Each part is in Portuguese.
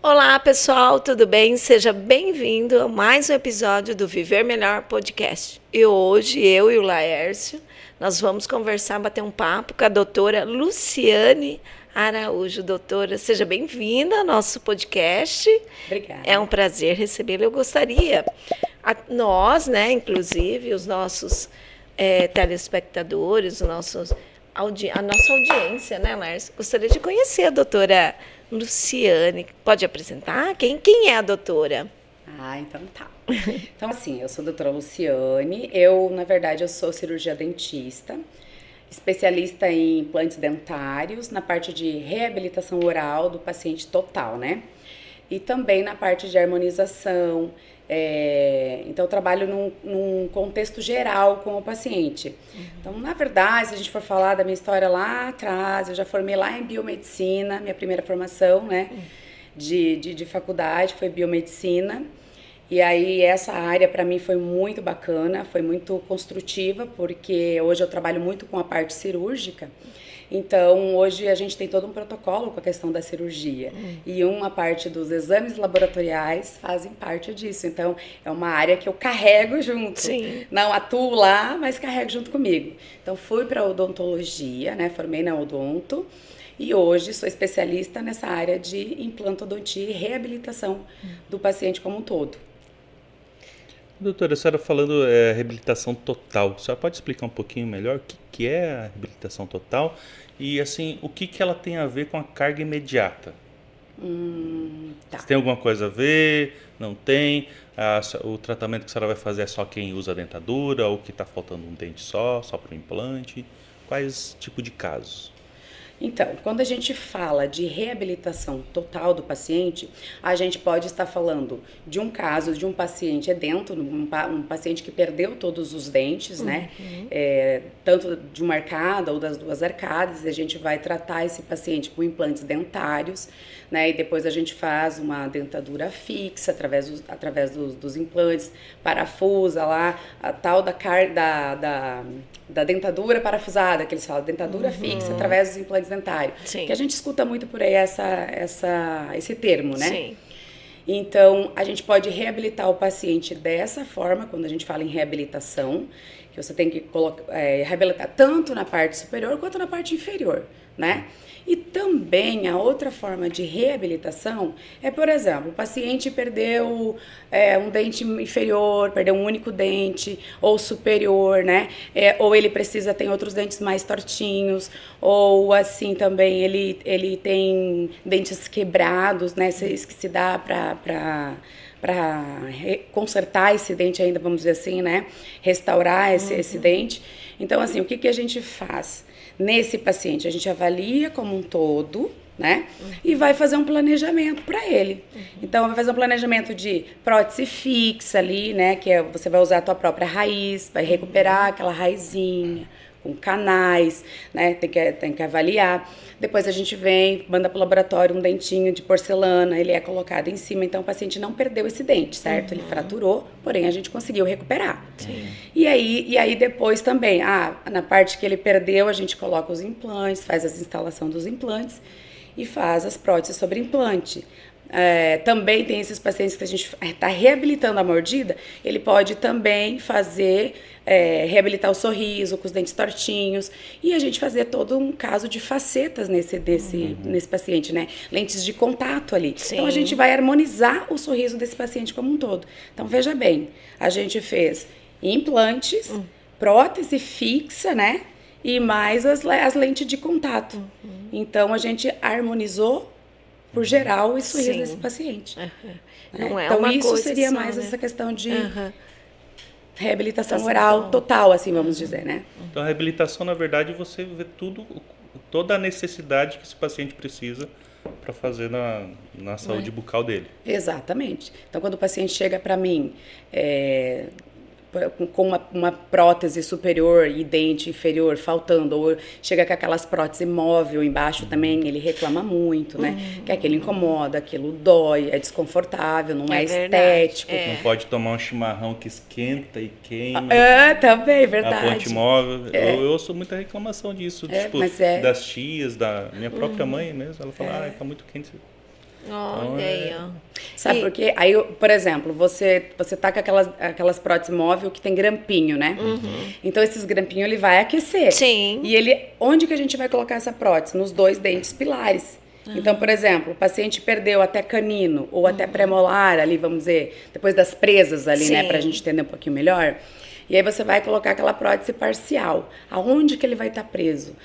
Olá, pessoal, tudo bem? Seja bem-vindo a mais um episódio do Viver Melhor Podcast. E hoje, eu e o Laércio, nós vamos conversar, bater um papo com a doutora Luciane Araújo. Doutora, seja bem-vinda ao nosso podcast. Obrigada. É um prazer recebê-la. Eu gostaria, nós, inclusive, os nossos telespectadores, a nossa audiência, né, Laércio? Gostaria de conhecer a doutora Luciane. Pode apresentar? Quem é a doutora? Então tá. Então, assim, eu sou a doutora Luciane. Na verdade, eu sou cirurgia dentista, especialista em implantes dentários, na parte de reabilitação oral do paciente total, né? E também na parte de harmonização. Então, eu trabalho num contexto geral com o paciente. Então, na verdade, se a gente for falar da minha história lá atrás, eu já formei lá em biomedicina, minha primeira formação, né, de faculdade foi biomedicina. E aí, essa área para mim foi muito bacana, foi muito construtiva, porque hoje eu trabalho muito com a parte cirúrgica. Então, hoje a gente tem todo um protocolo com a questão da cirurgia. E uma parte dos exames laboratoriais fazem parte disso. Então, é uma área que eu carrego junto. Sim. Não atuo lá, mas carrego junto comigo. Então, fui para odontologia, né? Formei na odonto. E hoje sou especialista nessa área de implantodontia e reabilitação do paciente como um todo. Doutora, a senhora falando reabilitação total, a senhora pode explicar um pouquinho melhor o que é a reabilitação total e assim, o que ela tem a ver com a carga imediata? Tá. Se tem alguma coisa a ver, não tem? O tratamento que a senhora vai fazer é só quem usa a dentadura ou que está faltando um dente só para o implante? Quais tipo de casos? Então, quando a gente fala de reabilitação total do paciente, a gente pode estar falando de um caso de um paciente um paciente que perdeu todos os dentes, né? Tanto de uma arcada ou das duas arcadas, e a gente vai tratar esse paciente com implantes dentários, né? E depois a gente faz uma dentadura fixa através dos implantes, parafusa lá, a tal da dentadura parafusada, que eles falam, dentadura fixa, através dos implantes dentários. Sim. Que a gente escuta muito por aí esse termo, né? Sim. Então, a gente pode reabilitar o paciente dessa forma, quando a gente fala em reabilitação, que você tem que reabilitar tanto na parte superior quanto na parte inferior, né? E também a outra forma de reabilitação é, por exemplo, o paciente perdeu um dente inferior, perdeu um único dente, ou superior, né? Ou ele tem outros dentes mais tortinhos, ou assim também ele tem dentes quebrados, né? Que se dá para consertar esse dente ainda, vamos dizer assim, né? Restaurar esse dente. Então, assim, o que a gente faz? Nesse paciente, a gente avalia como um todo, né? E vai fazer um planejamento para ele. Então, vai fazer um planejamento de prótese fixa ali, né? Que você vai usar a tua própria raiz, vai recuperar aquela raizinha, com canais, né? Tem que avaliar. Depois a gente manda para o laboratório um dentinho de porcelana, ele é colocado em cima, então o paciente não perdeu esse dente, certo? Ele fraturou, porém a gente conseguiu recuperar. Sim. E aí depois também, na parte que ele perdeu, a gente coloca os implantes, faz a instalação dos implantes e faz as próteses sobre implante. Também tem esses pacientes que a gente está reabilitando a mordida, ele pode também reabilitar o sorriso com os dentes tortinhos e a gente fazer todo um caso de facetas nesse paciente, né? Lentes de contato ali. Sim. Então a gente vai harmonizar o sorriso desse paciente como um todo. Então veja bem, a gente fez implantes, prótese fixa, né? E mais as lentes de contato. Então a gente harmonizou por geral o sorriso desse paciente. Não é então uma isso coisa seria só, mais né? essa questão de reabilitação oral total, assim vamos dizer, né? Então a reabilitação, na verdade, você vê toda a necessidade que esse paciente precisa para fazer na saúde bucal dele. Exatamente. Então quando o paciente chega para mim com uma prótese superior e dente inferior faltando, ou chega com aquelas próteses móvel embaixo também, ele reclama muito, né? Que aquilo incomoda, aquilo dói, é desconfortável, não é estético. Não pode tomar um chimarrão que esquenta e queima. Também, verdade. A ponte móvel. Eu ouço muita reclamação disso, das tias, da minha própria mãe mesmo. Ela fala, tá muito quente. Olha aí, ó. Sabe por quê? Aí, por exemplo, você tá com aquelas próteses móveis que tem grampinho, né? Então, esses grampinhos, ele vai aquecer. Sim. E onde que a gente vai colocar essa prótese? Nos 2 dentes pilares. Então, por exemplo, o paciente perdeu até canino ou até premolar ali, vamos dizer, depois das presas ali, né? Pra gente entender um pouquinho melhor. E aí você vai colocar aquela prótese parcial. Aonde que ele vai estar preso?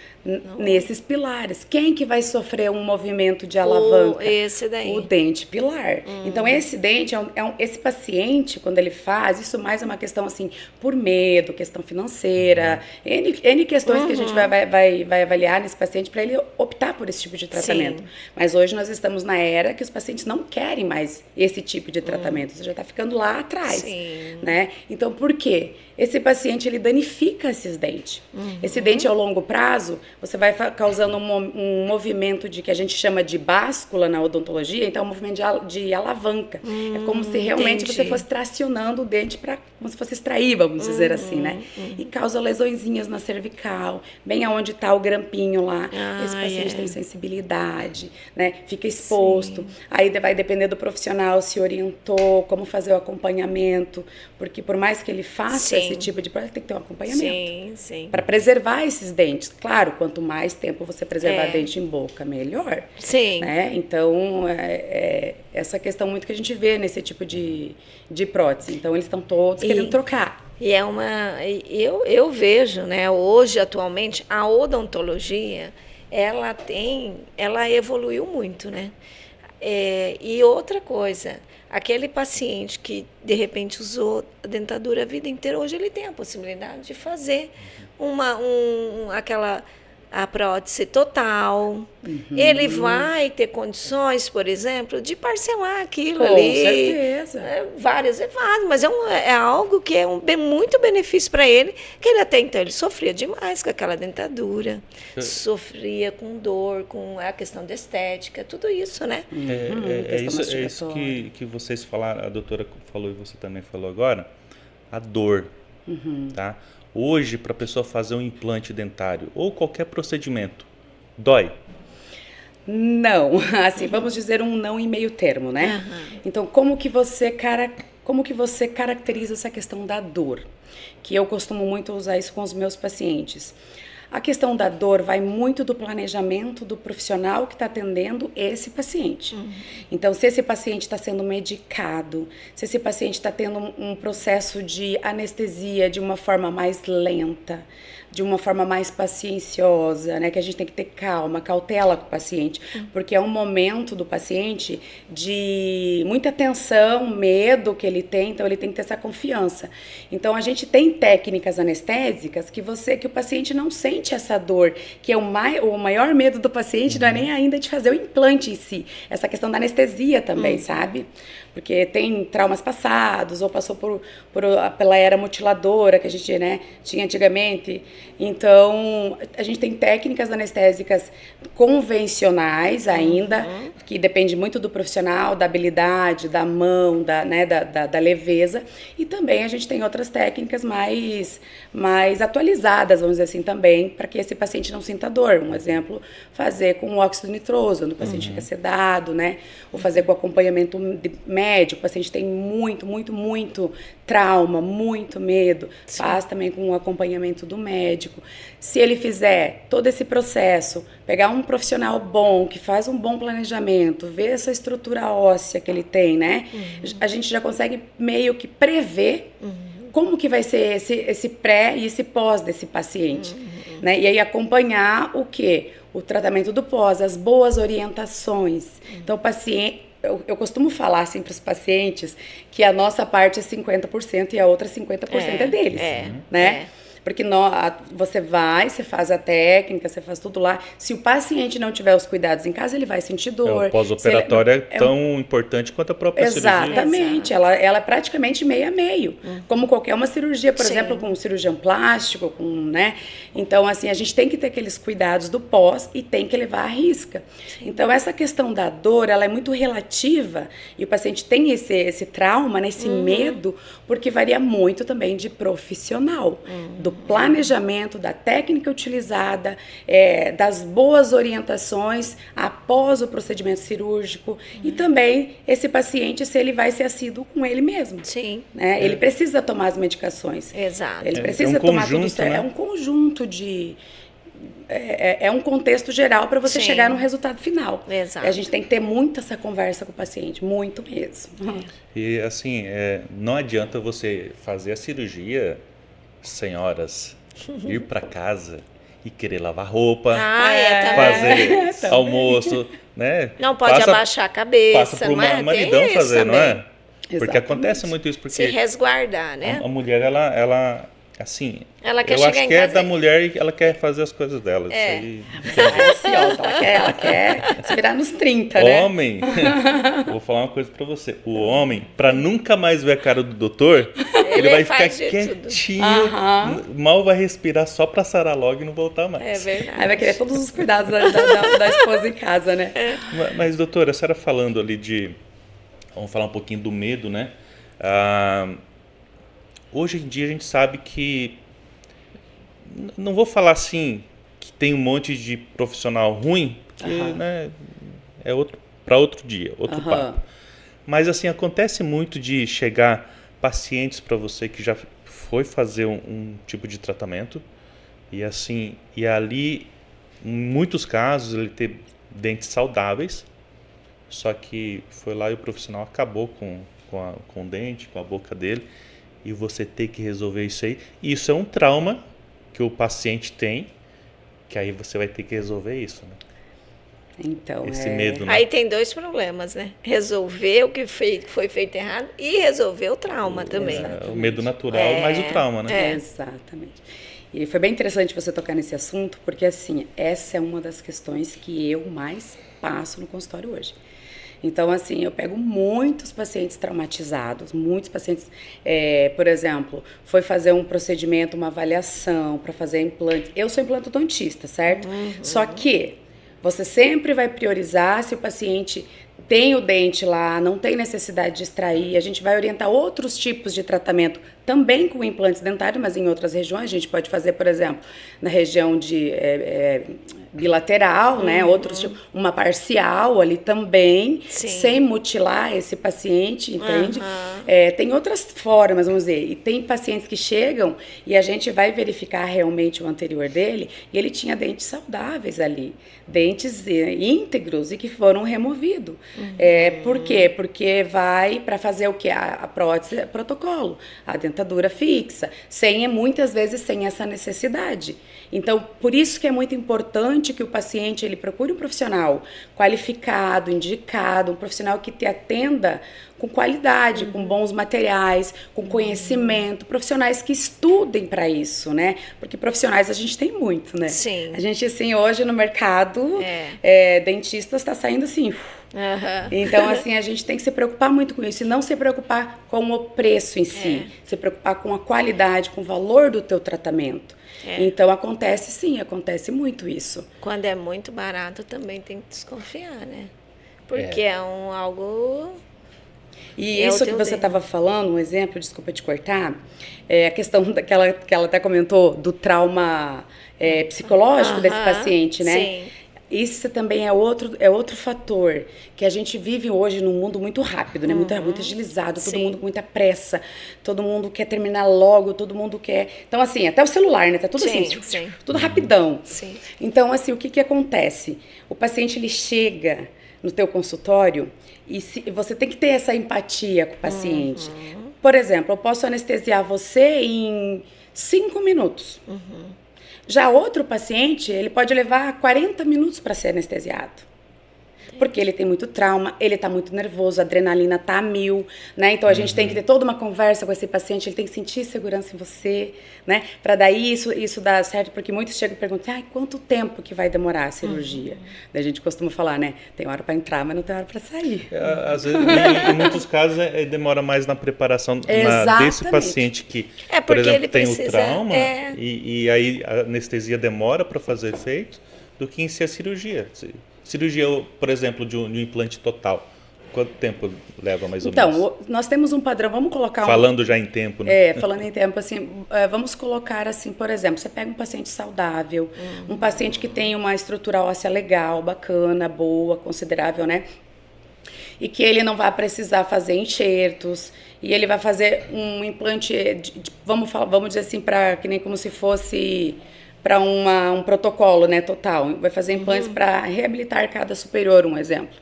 Nesses pilares. Quem que vai sofrer um movimento de alavanca? Esse daí. O dente pilar. Então, esse dente, esse paciente, quando ele faz, isso mais é uma questão, assim, por medo, questão financeira, N questões que a gente vai avaliar nesse paciente para ele optar por esse tipo de tratamento. Sim. Mas hoje nós estamos na era que os pacientes não querem mais esse tipo de tratamento. Você já está ficando lá atrás. Sim. Né? Então, por quê? Esse paciente, ele danifica esses dentes. Esse dente, ao longo prazo, você vai causando um movimento que a gente chama de báscula na odontologia, então é um movimento de alavanca. É como se realmente você fosse tracionando o dente como se fosse extrair, vamos dizer assim, né? E causa lesõezinhas na cervical, bem aonde está o grampinho lá. Esse paciente tem sensibilidade, né? Fica exposto. Sim. Aí vai depender do profissional, se orientou, como fazer o acompanhamento, porque por mais que ele faça esse tipo de prática, tem que ter um acompanhamento. Sim. Para preservar esses dentes. Claro, quanto mais tempo você preservar dente em boca, melhor. Sim. Né? Então, essa questão muito que a gente vê nesse tipo de prótese. Então, eles estão todos querendo trocar. E é eu vejo, né, hoje, atualmente, a odontologia, ela evoluiu muito, né? E outra coisa, aquele paciente que de repente usou a dentadura a vida inteira, hoje ele tem a possibilidade de fazer a prótese total. Ele vai ter condições, por exemplo, de parcelar aquilo ali. Com certeza. Várias, mas é algo que é muito benefício para ele, que ele até então ele sofria demais com aquela dentadura, sofria com dor, com a questão da estética, tudo isso, né? É isso que vocês falaram, a doutora falou e você também falou agora, a dor, tá? Hoje, para a pessoa fazer um implante dentário ou qualquer procedimento, dói? Não, assim, vamos dizer um não em meio termo, né? Então, como que você caracteriza essa questão da dor? Que eu costumo muito usar isso com os meus pacientes. A questão da dor vai muito do planejamento do profissional que está atendendo esse paciente. Então, se esse paciente está sendo medicado, se esse paciente está tendo um processo de anestesia de uma forma mais lenta, de uma forma mais pacienciosa, né? Que a gente tem que ter calma, cautela com o paciente, porque é um momento do paciente de muita tensão, medo que ele tem, então ele tem que ter essa confiança. Então, a gente tem técnicas anestésicas que o paciente não sente essa dor, que é o maior medo do paciente, não é nem ainda de fazer o implante em si, essa questão da anestesia também, sabe? Porque tem traumas passados, ou passou pela era mutiladora que a gente, né, tinha antigamente. Então, a gente tem técnicas anestésicas convencionais ainda, que depende muito do profissional, da habilidade, da mão, da leveza. E também a gente tem outras técnicas mais atualizadas, vamos dizer assim, também, para que esse paciente não sinta dor. Um exemplo, fazer com óxido nitroso, quando o paciente fica sedado, né? Ou fazer com acompanhamento médico, o paciente tem muito trauma, muito medo, faz também com o acompanhamento do médico. Se ele fizer todo esse processo, pegar um profissional bom, que faz um bom planejamento, ver essa estrutura óssea que ele tem, né? A gente já consegue meio que prever como que vai ser esse pré e esse pós desse paciente, né? E aí acompanhar o quê? O tratamento do pós, as boas orientações. Então, o paciente... Eu costumo falar assim para os pacientes que a nossa parte é 50% e a outra 50% é deles, né? Porque você faz a técnica, você faz tudo lá. Se o paciente não tiver os cuidados em casa, ele vai sentir dor. O pós-operatório é tão importante quanto a própria cirurgia. Exatamente. Ela é praticamente meio a meio. Como qualquer uma cirurgia, por exemplo, com um cirurgião plástico, né? Então, assim, a gente tem que ter aqueles cuidados do pós e tem que levar à risca. Então, essa questão da dor, ela é muito relativa e o paciente tem esse trauma, né, esse medo, porque varia muito também de profissional, do planejamento, da técnica utilizada, das boas orientações após o procedimento cirúrgico e também esse paciente, se ele vai ser assíduo com ele mesmo. Sim. Né? Ele precisa tomar as medicações. Exato. Ele precisa tomar tudo certo. Né? É um conjunto de... É um contexto geral para você chegar no resultado final. Exato. E a gente tem que ter muito essa conversa com o paciente, muito mesmo. E assim, não adianta você fazer a cirurgia, senhoras, ir para casa e querer lavar roupa, também. fazer almoço, né? Não pode abaixar a cabeça. Passa pro maridão fazer, não é? Porque Exatamente. acontece muito isso. Porque se resguardar, né? a mulher, ela assim, Ela quer eu chegar acho em que é casa da mulher e ela quer fazer as coisas dela. É. Isso aí, É ansiosa, ela quer se virar nos 30, né? homem, vou falar uma coisa pra você. O homem, pra nunca mais ver a cara do doutor, ele vai ficar faz de quietinho, tudo. mal vai respirar só pra sarar logo e não voltar mais. É verdade. Aí vai querer todos os cuidados da esposa em casa, né? Mas, doutora, a senhora falando ali vamos falar um pouquinho do medo, né? Hoje em dia a gente sabe que, não vou falar assim, que tem um monte de profissional ruim, porque né, é para outro dia, outro papo. Mas assim, acontece muito de chegar pacientes para você que já foi fazer um tipo de tratamento e assim, e ali, em muitos casos, ele ter dentes saudáveis, só que foi lá e o profissional acabou com o dente, com a boca dele, e você ter que resolver isso aí. E isso é um trauma que o paciente tem, que aí você vai ter que resolver isso, né? Então, esse medo, né? Aí tem dois problemas, né? Resolver o que foi feito errado e resolver o trauma também. O medo natural, mais o trauma, né? Exatamente. E foi bem interessante você tocar nesse assunto, porque assim, essa é uma das questões que eu mais passo no consultório hoje. Então, assim, eu pego muitos pacientes traumatizados, muitos pacientes, por exemplo, foi fazer um procedimento, uma avaliação para fazer implante. Eu sou implantodontista, certo? Só que você sempre vai priorizar se o paciente tem o dente lá, não tem necessidade de extrair. A gente vai orientar outros tipos de tratamento também com implantes dentários, mas em outras regiões. A gente pode fazer, por exemplo, na região de bilateral, né? Outros tipos, uma parcial ali também, sem mutilar esse paciente, entende? Tem outras formas, vamos dizer. E tem pacientes que chegam e a gente vai verificar realmente o anterior dele e ele tinha dentes saudáveis ali, dentes íntegros e que foram removidos. Por quê? Porque vai para fazer o que? A prótese protocolo, a dentadura fixa, muitas vezes sem essa necessidade. Então, por isso que é muito importante que o paciente ele procure um profissional qualificado, indicado, um profissional que te atenda com qualidade, com bons materiais, com conhecimento, profissionais que estudem para isso, né? Porque profissionais a gente tem muito, né? Sim. A gente, assim, hoje no mercado, dentistas está saindo assim. Então, assim, a gente tem que se preocupar muito com isso e não se preocupar com o preço em si, se preocupar com a qualidade, com o valor do teu tratamento. Então, acontece muito isso. Quando é muito barato, também tem que desconfiar, né? Porque é algo... E isso que você estava falando, um exemplo, desculpa te cortar, a questão que ela até comentou do trauma psicológico desse paciente, né? Sim. Isso também é outro fator, que a gente vive hoje num mundo muito rápido, né? Muito agilizado, todo mundo com muita pressa, todo mundo quer terminar logo, todo mundo quer... Então, assim, até o celular, né? Tá tudo tudo rapidão. Sim. Então, assim, o que acontece? O paciente, ele chega no teu consultório e você tem que ter essa empatia com o paciente. Por exemplo, eu posso anestesiar você em 5 minutos. Já outro paciente, ele pode levar 40 minutos para ser anestesiado. Porque ele tem muito trauma, ele está muito nervoso, a adrenalina está a 1000, né? Então, a gente tem que ter toda uma conversa com esse paciente, ele tem que sentir segurança em você, né? Para daí isso dar certo, porque muitos chegam e perguntam, quanto tempo que vai demorar a cirurgia? Daí a gente costuma falar, né? Tem hora para entrar, mas não tem hora para sair. Às vezes, em muitos casos, demora mais na preparação desse paciente que, por exemplo, ele tem o trauma e aí a anestesia demora para fazer efeito do que em si a cirurgia. Cirurgia, por exemplo, de um implante total. Quanto tempo leva mais ou menos? Então, nós temos um padrão, vamos colocar Falando já em tempo, né? falando em tempo, assim, vamos colocar assim, por exemplo, você pega um paciente saudável, um paciente que tem uma estrutura óssea legal, bacana, boa, considerável, né? E que ele não vai precisar fazer enxertos, e ele vai fazer um implante, vamos dizer assim, que nem como se fosse para um protocolo, né, total. Vai fazer implantes para reabilitar a arcada superior, um exemplo.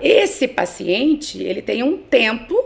Esse paciente, ele tem um tempo,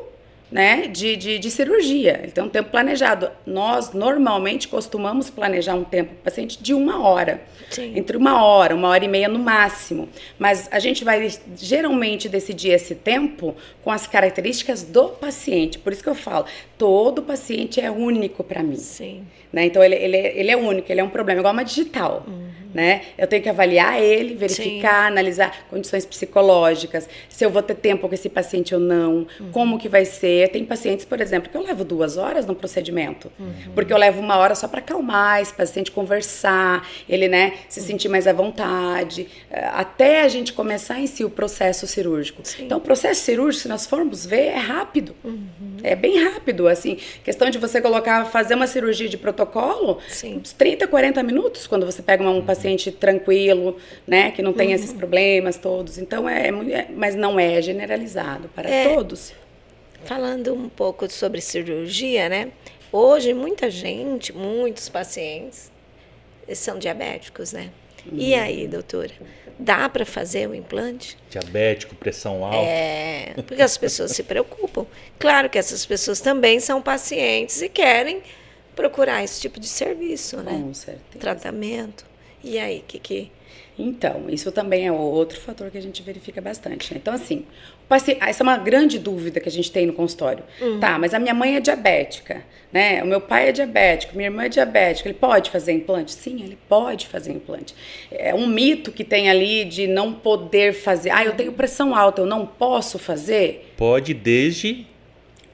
né, de cirurgia, ele tem um tempo planejado. Nós, normalmente, costumamos planejar um tempo para o paciente de 1 hora. Sim. Entre 1 hora e meia no máximo. Mas a gente vai, geralmente, decidir esse tempo com as características do paciente. Por isso que eu falo, todo paciente é único para mim. Sim. Né? Então, ele é único, ele é um problema, igual uma digital. Né? Eu tenho que avaliar ele, verificar, analisar condições psicológicas, se eu vou ter tempo com esse paciente ou não, como que vai ser. Tem pacientes, por exemplo, que eu levo 2 horas no procedimento, porque eu levo 1 hora só para acalmar esse paciente, conversar, ele, né, se sentir mais à vontade, até a gente começar em si o processo cirúrgico. Sim. Então, o processo cirúrgico, se nós formos ver, é rápido. É bem rápido, assim, questão de você fazer uma cirurgia de protocolo, uns 30, 40 minutos, quando você pega um paciente tranquilo, né, que não tem esses problemas todos. Então, mas não é generalizado para todos. Falando um pouco sobre cirurgia, né? Hoje, muitos pacientes são diabéticos, né? E aí, doutora, dá para fazer o implante? Diabético, pressão alta. Porque as pessoas se preocupam. Claro que essas pessoas também são pacientes e querem procurar esse tipo de serviço, né? Com certeza. Tratamento. E aí, Então, isso também é outro fator que a gente verifica bastante, né? Então, assim, essa é uma grande dúvida que a gente tem no consultório. Tá, mas a minha mãe é diabética, né? O meu pai é diabético, minha irmã é diabética. Ele pode fazer implante? Sim, ele pode fazer implante. É um mito que tem ali de não poder fazer. Eu tenho pressão alta, eu não posso fazer? Pode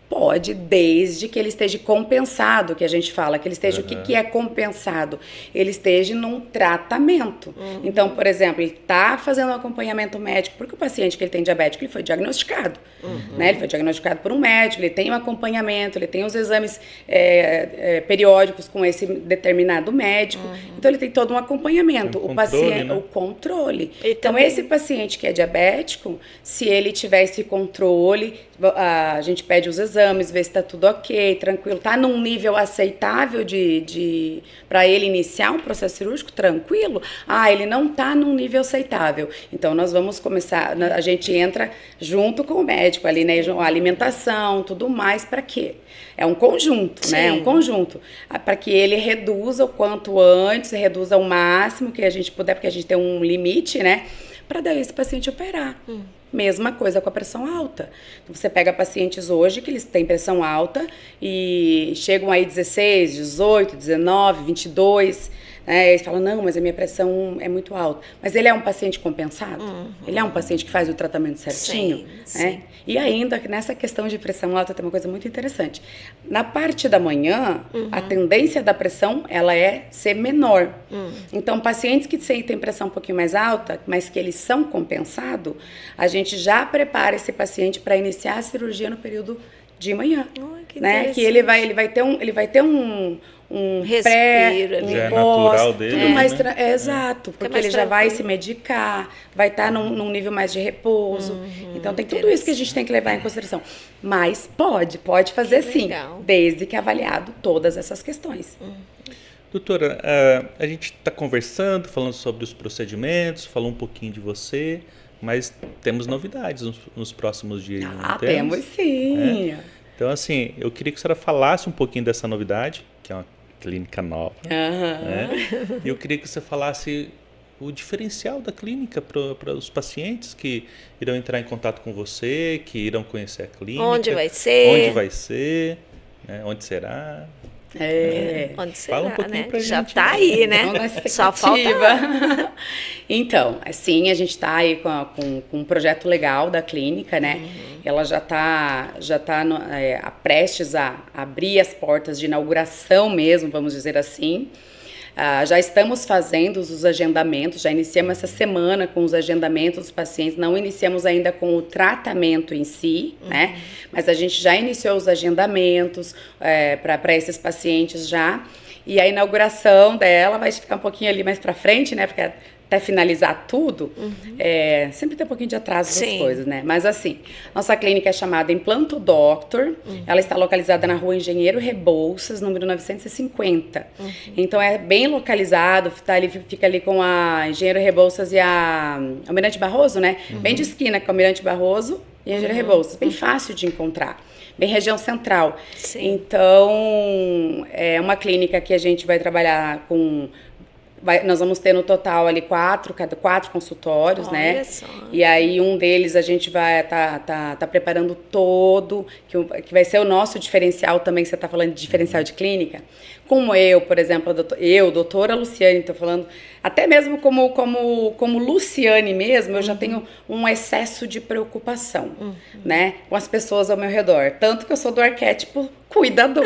Pode, desde que ele esteja compensado, que a gente fala, que ele esteja, o que é compensado? Ele esteja num tratamento. Então, por exemplo, ele está fazendo um acompanhamento médico, porque o paciente que ele tem diabético, ele foi diagnosticado, né? Ele foi diagnosticado por um médico, ele tem um acompanhamento, ele tem os exames periódicos com esse determinado médico, então ele tem todo um acompanhamento, o paciente, né? O controle. Então, esse paciente que é diabético, se ele tiver esse controle, a gente pede os exames, vê se está tudo ok, tranquilo, está num nível aceitável para ele iniciar um processo cirúrgico, tranquilo. Ele não está num nível aceitável. Então, nós vamos começar, a gente entra junto com o médico ali, né, a alimentação, tudo mais, para quê? É um conjunto, né? É um conjunto. Para que ele reduza o quanto antes, reduza o máximo que a gente puder, porque a gente tem um limite, né? Para daí esse paciente operar. Mesma coisa com a pressão alta. Então, você pega pacientes hoje que eles têm pressão alta e chegam aí 16, 18, 19, 22, né? Eles falam, não, mas a minha pressão é muito alta. Mas ele é um paciente compensado? Ele é um paciente que faz o tratamento certinho? Sim, né? E ainda, nessa questão de pressão alta, tem uma coisa muito interessante. Na parte da manhã, a tendência da pressão, ela é ser menor. Então, pacientes que têm pressão um pouquinho mais alta, mas que eles são compensados, a gente já prepara esse paciente para iniciar a cirurgia no período de manhã. Né? Que ele vai ter um respiro, um já é pós, natural dele, tudo mais né? exato, porque ele já vai se medicar, vai estar num nível mais de repouso. Então tem tudo isso que a gente tem que levar em consideração. Mas pode fazer sim, desde que avaliado todas essas questões. Doutora, a gente está conversando, falando sobre os procedimentos, falou um pouquinho de você, mas temos novidades nos próximos dias. Temos sim. Então, assim, eu queria que a senhora falasse um pouquinho dessa novidade, que é uma clínica nova. Né? E eu queria que você falasse o diferencial da clínica para os pacientes que irão entrar em contato com você, que irão conhecer a clínica. Onde vai ser, né? Onde será. Onde será, fala um pouquinho, né? Pra Já gente. Tá aí, né? Só falta. Então, assim, a gente está aí com um projeto legal da clínica, né? Ela já tá prestes a abrir as portas de inauguração mesmo, vamos dizer assim. Já estamos fazendo os agendamentos, já iniciamos essa semana com os agendamentos dos pacientes, não iniciamos ainda com o tratamento em si, né? Mas a gente já iniciou os agendamentos para esses pacientes já. E a inauguração dela vai ficar um pouquinho ali mais para frente, né? Porque até finalizar tudo, sempre tem um pouquinho de atraso das coisas, né? Mas assim, nossa clínica é chamada Implanto Doctor, ela está localizada na rua Engenheiro Rebouças, número 950. Então é bem localizado, fica ali com a Engenheiro Rebouças e a Almirante Barroso, né? Bem de esquina com a Almirante Barroso e a Engenheiro Rebouças, bem fácil de encontrar. Bem região central. Sim. Então, é uma clínica que a gente vai trabalhar com... nós vamos ter no total ali quatro consultórios, né? Só. E aí um deles a gente vai tá preparando todo, que vai ser o nosso diferencial também, que você está falando de diferencial de clínica. Como eu, por exemplo, doutora Luciane, estou falando, até mesmo como Luciane mesmo, eu já tenho um excesso de preocupação, né? Com as pessoas ao meu redor. Tanto que eu sou do arquétipo cuidador,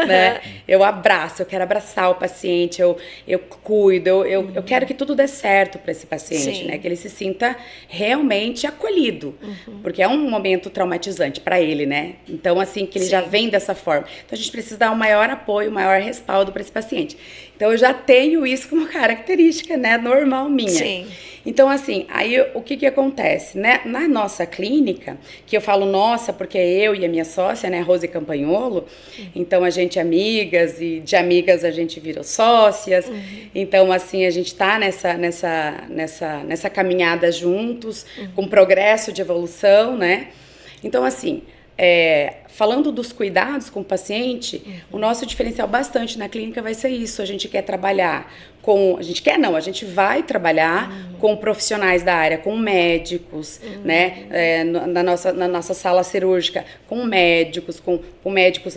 né? Eu quero abraçar o paciente, eu cuido, eu quero que tudo dê certo para esse paciente, né? Que ele se sinta realmente acolhido, porque é um momento traumatizante para ele, né? Então, assim, que ele já vem dessa forma. Então, a gente precisa dar um maior apoio, um maior respaldo para esse paciente. Então, eu já tenho isso como característica, né? Normal minha. Sim. Então, assim, aí o que acontece, né? Na nossa clínica, que eu falo nossa, porque eu e a minha sócia, né, Rose Campagnolo, então a gente é amigas e de amigas a gente virou sócias, então, assim, a gente tá nessa caminhada juntos, com progresso de evolução, né? Então, assim, falando dos cuidados com o paciente, o nosso diferencial bastante na clínica vai ser isso. A gente quer trabalhar a gente vai trabalhar com profissionais da área, com médicos, né? Na nossa sala cirúrgica, com médicos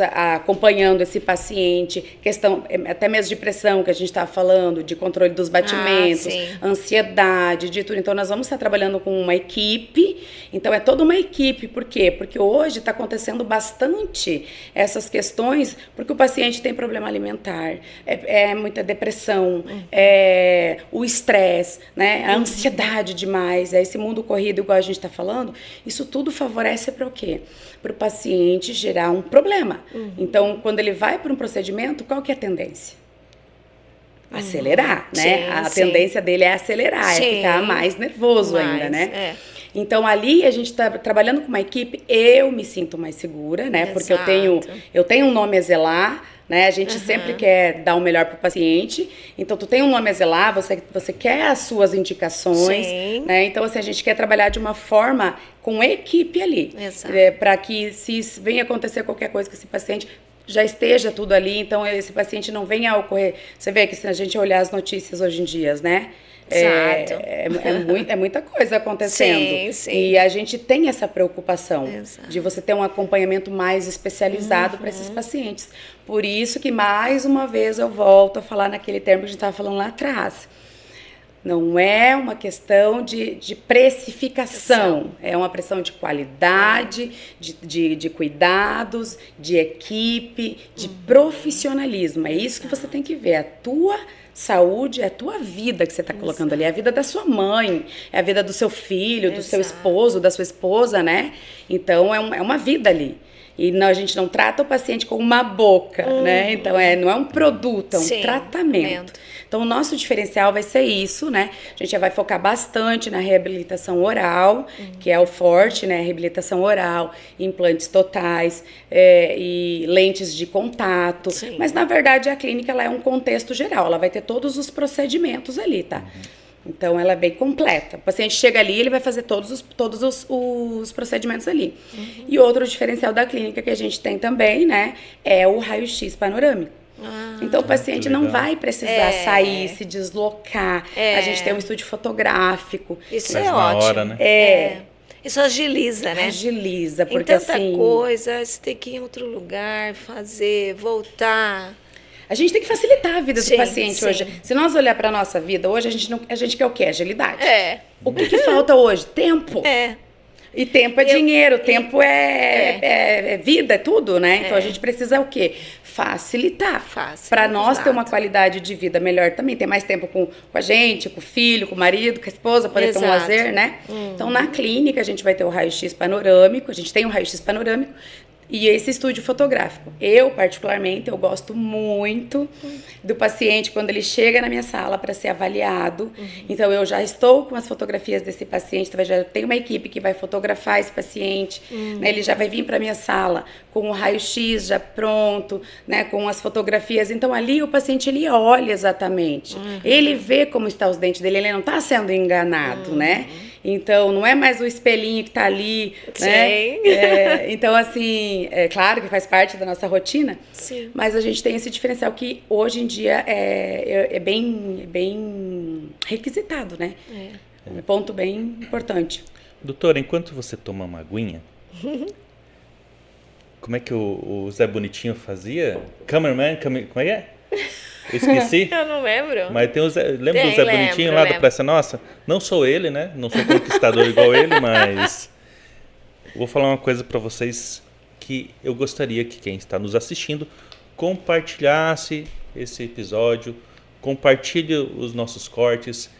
acompanhando esse paciente, questão até mesmo de pressão que a gente está falando, de controle dos batimentos, ansiedade, de tudo. Então, nós vamos estar trabalhando com uma equipe. Então, é toda uma equipe. Por quê? Porque hoje está acontecendo bastante essas questões, porque o paciente tem problema alimentar, muita depressão, o estresse, né? A ansiedade demais, esse mundo corrido, igual a gente está falando, isso tudo favorece para o quê? Para o paciente gerar um problema. Então, quando ele vai para um procedimento, qual que é a tendência? Acelerar, né? A tendência dele é acelerar, é ficar mais nervoso ainda, né? Então, ali, a gente está trabalhando com uma equipe, eu me sinto mais segura, né? Porque eu tenho um nome a zelar, né? A gente sempre quer dar o melhor para o paciente. Então, tu tem um nome a zelar, você quer as suas indicações, né? Então, assim, a gente quer trabalhar de uma forma com equipe ali. Para que, se venha acontecer qualquer coisa com esse paciente, já esteja tudo ali. Então, esse paciente não venha a ocorrer. Você vê que se a gente olhar as notícias hoje em dia, né? É muita coisa acontecendo. Sim. E a gente tem essa preocupação de você ter um acompanhamento mais especializado para esses pacientes. Por isso que, mais uma vez, eu volto a falar naquele termo que a gente estava falando lá atrás. Não é uma questão de precificação, é uma pressão de qualidade, de cuidados, de equipe, de profissionalismo. É isso que você tem que ver, a tua saúde é a tua vida que você está colocando ali, é a vida da sua mãe, é a vida do seu filho, do seu esposo, da sua esposa, né? Então, é uma vida ali. E a gente não trata o paciente com uma boca, né? Então, não é um produto, é um tratamento. Então, o nosso diferencial vai ser isso, né? A gente vai focar bastante na reabilitação oral, que é o forte, né? Reabilitação oral, implantes totais e lentes de contato. Mas, na verdade, a clínica ela é um contexto geral. Ela vai ter todos os procedimentos ali, tá? Então, ela é bem completa. O paciente chega ali, ele vai fazer todos os procedimentos ali. E outro diferencial da clínica que a gente tem também, né? É o raio-x panorâmico. Então, o paciente não vai precisar sair, se deslocar. A gente tem um estúdio fotográfico. Isso é ótimo. Hora, né? Isso agiliza, né? Agiliza, porque em tanta assim... coisa, você tem que ir em outro lugar, fazer, voltar... A gente tem que facilitar a vida do paciente hoje. Se nós olhar para a nossa vida hoje, a gente quer o quê? Agilidade. O que falta hoje? Tempo. E tempo é dinheiro, tempo é vida, é tudo, né? Então a gente precisa o quê? Facilitar. Para nós ter uma qualidade de vida melhor também, ter mais tempo com a gente, com o filho, com o marido, com a esposa, poder ter um lazer, né? Então na clínica a gente vai ter o raio-x panorâmico, a gente tem um raio-x panorâmico, e esse estúdio fotográfico. Eu, particularmente, eu gosto muito do paciente quando ele chega na minha sala para ser avaliado. Então, eu já estou com as fotografias desse paciente, então já tem uma equipe que vai fotografar esse paciente, né? Ele já vai vir para a minha sala com o raio-x já pronto, né? Com as fotografias. Então, ali o paciente, ele olha exatamente. Ele vê como estão os dentes dele, ele não está sendo enganado, né? Então, não é mais o espelhinho que está ali, né? Então, assim, é claro que faz parte da nossa rotina, mas a gente tem esse diferencial que hoje em dia é bem requisitado, né? Um ponto bem importante. Doutora, enquanto você toma uma aguinha, como é que o Zé Bonitinho fazia? Cameraman, como é que é? Eu esqueci. Eu não lembro. Mas tem o Zé, lembra do Zé Bonitinho lá da Praça Nossa? Não sou ele, né? Não sou conquistador igual ele, mas vou falar uma coisa para vocês que eu gostaria que quem está nos assistindo compartilhasse esse episódio, compartilhe os nossos cortes,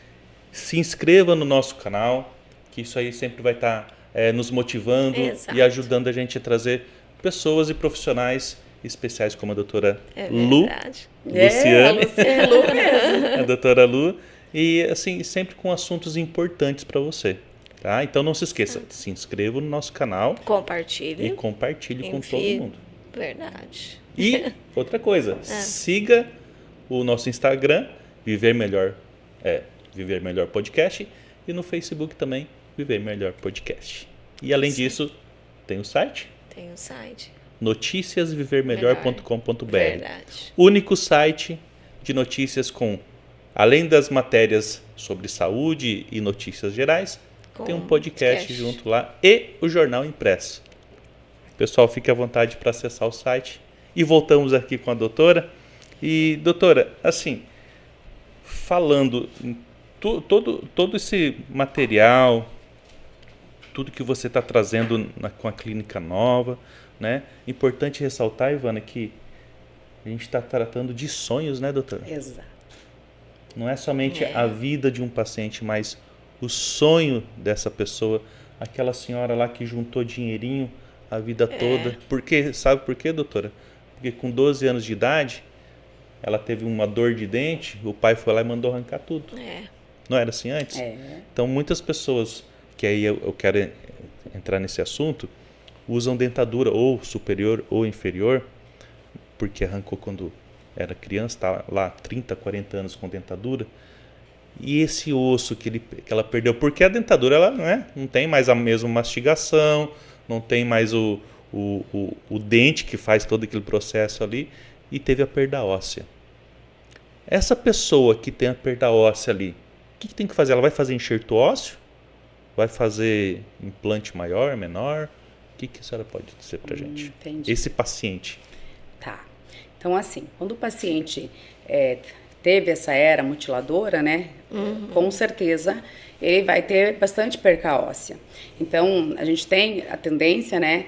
se inscreva no nosso canal, que isso aí sempre vai estar nos motivando e ajudando a gente a trazer pessoas e profissionais especiais como a doutora Lu, Luciane, a doutora Lu, e assim, sempre com assuntos importantes para você, tá? Então não se esqueça, se inscreva no nosso canal, compartilhe com todo mundo. Verdade. E outra coisa, siga o nosso Instagram, Viver Melhor Podcast, e no Facebook também, Viver Melhor Podcast. E além disso, tem o site? Tem o site. noticiasvivermelhor.com.br. Único site de notícias com, além das matérias sobre saúde e notícias gerais, tem um podcast junto lá e o jornal impresso. Pessoal, fique à vontade para acessar o site. E voltamos aqui com a doutora. E, doutora, assim, falando em todo esse material, tudo que você está trazendo com a clínica nova, né? Importante ressaltar, Ivana, que a gente está tratando de sonhos, né, doutora? Exato. Não é somente a vida de um paciente, mas o sonho dessa pessoa, aquela senhora lá que juntou dinheirinho a vida toda. Sabe por quê, doutora? Porque com 12 anos de idade, ela teve uma dor de dente, o pai foi lá e mandou arrancar tudo. Não era assim antes? Então, muitas pessoas, que aí eu quero entrar nesse assunto, usam dentadura ou superior ou inferior, porque arrancou quando era criança, está lá 30, 40 anos com dentadura, e esse osso que ela perdeu, porque a dentadura ela não tem mais a mesma mastigação, não tem mais o dente que faz todo aquele processo ali, e teve a perda óssea. Essa pessoa que tem a perda óssea ali, o que tem que fazer? Ela vai fazer enxerto ósseo? Vai fazer implante maior, menor? O que a senhora pode dizer pra gente? Entendi. Esse paciente. Tá. Então, assim, quando o paciente teve essa era mutiladora, né? Com certeza ele vai ter bastante perca óssea. Então, a gente tem a tendência, né,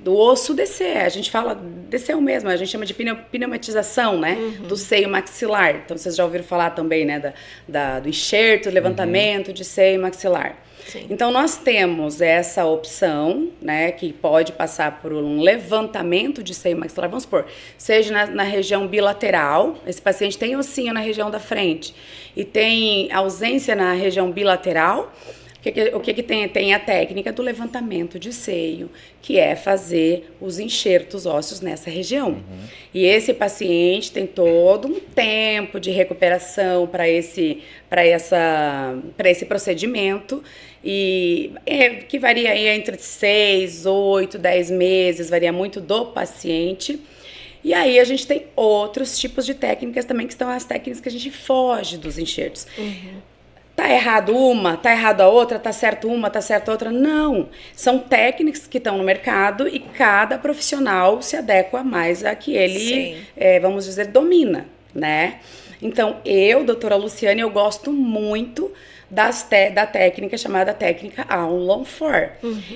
do osso descer. A gente fala, desceu mesmo, a gente chama de pneumatização, né, do seio maxilar. Então, vocês já ouviram falar também, né, do enxerto, levantamento de seio maxilar. Sim. Então, nós temos essa opção, né, que pode passar por um levantamento de seio maxilar, vamos supor, seja na região bilateral, esse paciente tem ossinho na região da frente e tem ausência na região bilateral. O que tem? Tem a técnica do levantamento de seio, que é fazer os enxertos ósseos nessa região. E esse paciente tem todo um tempo de recuperação para esse procedimento, e que varia aí entre 6, 8, 10 meses, varia muito do paciente. E aí a gente tem outros tipos de técnicas também, que são as técnicas que a gente foge dos enxertos. Tá errado uma, tá errado a outra, tá certo uma, tá certo a outra. Não, são técnicas que estão no mercado e cada profissional se adequa mais a que ele, vamos dizer, domina, né? Então, doutora Luciane, eu gosto muito da técnica chamada técnica Aulon-Fort.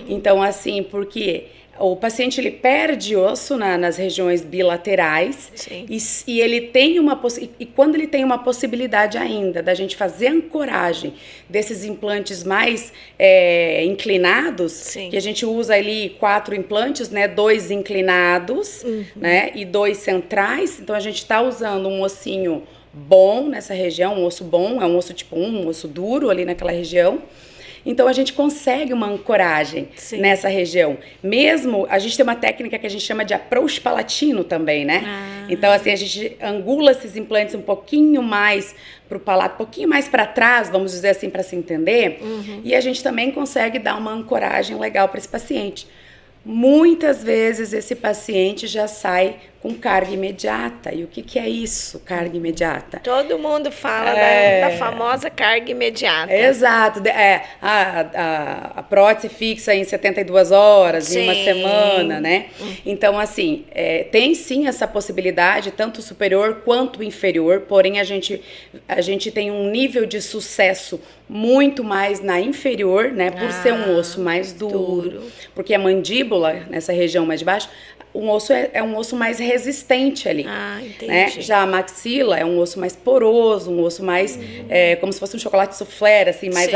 Então, assim, porque o paciente ele perde osso nas regiões bilaterais e ele tem e quando ele tem uma possibilidade ainda da gente fazer ancoragem desses implantes mais inclinados, que a gente usa ali 4 implantes, né, 2 inclinados, né, e 2 centrais. Então a gente está usando um ossinho bom nessa região, um osso bom, é um osso tipo 1, um osso duro ali naquela região. Então, a gente consegue uma ancoragem nessa região. Mesmo, a gente tem uma técnica que a gente chama de approach palatino também, né? Então, assim, a gente angula esses implantes um pouquinho mais para o palato, um pouquinho mais para trás, vamos dizer assim, para se entender. E a gente também consegue dar uma ancoragem legal para esse paciente. Muitas vezes esse paciente já sai com carga imediata. E o que é isso, carga imediata? Todo mundo fala da famosa carga imediata. Exato. A prótese fixa em 72 horas, em uma semana, né? Então, assim, tem sim essa possibilidade, tanto superior quanto inferior, porém a gente tem um nível de sucesso muito mais na inferior, né? Por ser um osso mais duro. Porque a mandíbula, nessa região mais de baixo, um osso é um osso mais resistente ali. Entendi. Né? Já a maxila é um osso mais poroso, um osso mais, como se fosse um chocolate soufflé, assim, mais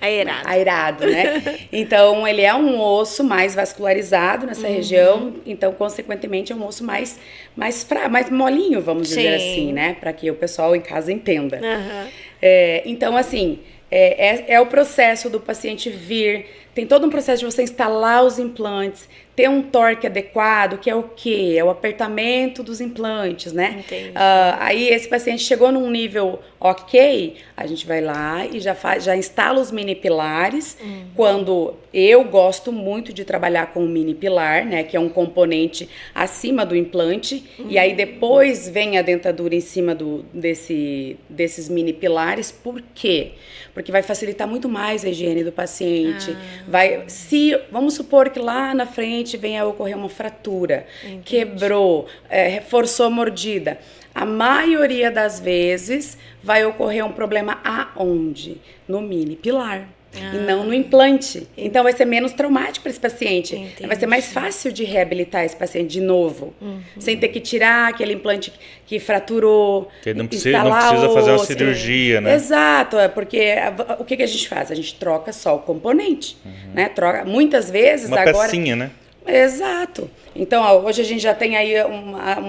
aerado, né? Então, ele é um osso mais vascularizado nessa região, então, consequentemente, é um osso mais molinho, vamos dizer assim, né? Para que o pessoal em casa entenda. Então, assim, é o processo do paciente vir, tem todo um processo de você instalar os implantes, ter um torque adequado, que é o quê? É o apertamento dos implantes, né? Aí esse paciente chegou num nível ok, a gente vai lá e já instala os mini pilares. Quando eu gosto muito de trabalhar com o mini pilar, né? Que é um componente acima do implante, e aí depois vem a dentadura em cima desses mini pilares. Por quê? Porque vai facilitar muito mais a higiene do paciente. Vamos supor que lá na frente venha a ocorrer uma fratura, quebrou, reforçou a mordida. A maioria das vezes vai ocorrer um problema aonde? No mini pilar. E não no implante. Então vai ser menos traumático para esse paciente. Vai ser mais fácil de reabilitar esse paciente de novo. Sem ter que tirar aquele implante que fraturou. Que não precisa fazer uma cirurgia, né? Exato, porque o que a gente faz? A gente troca só o componente. Né? Muitas vezes uma agora. Pecinha, né? Exato. Então, hoje a gente já tem aí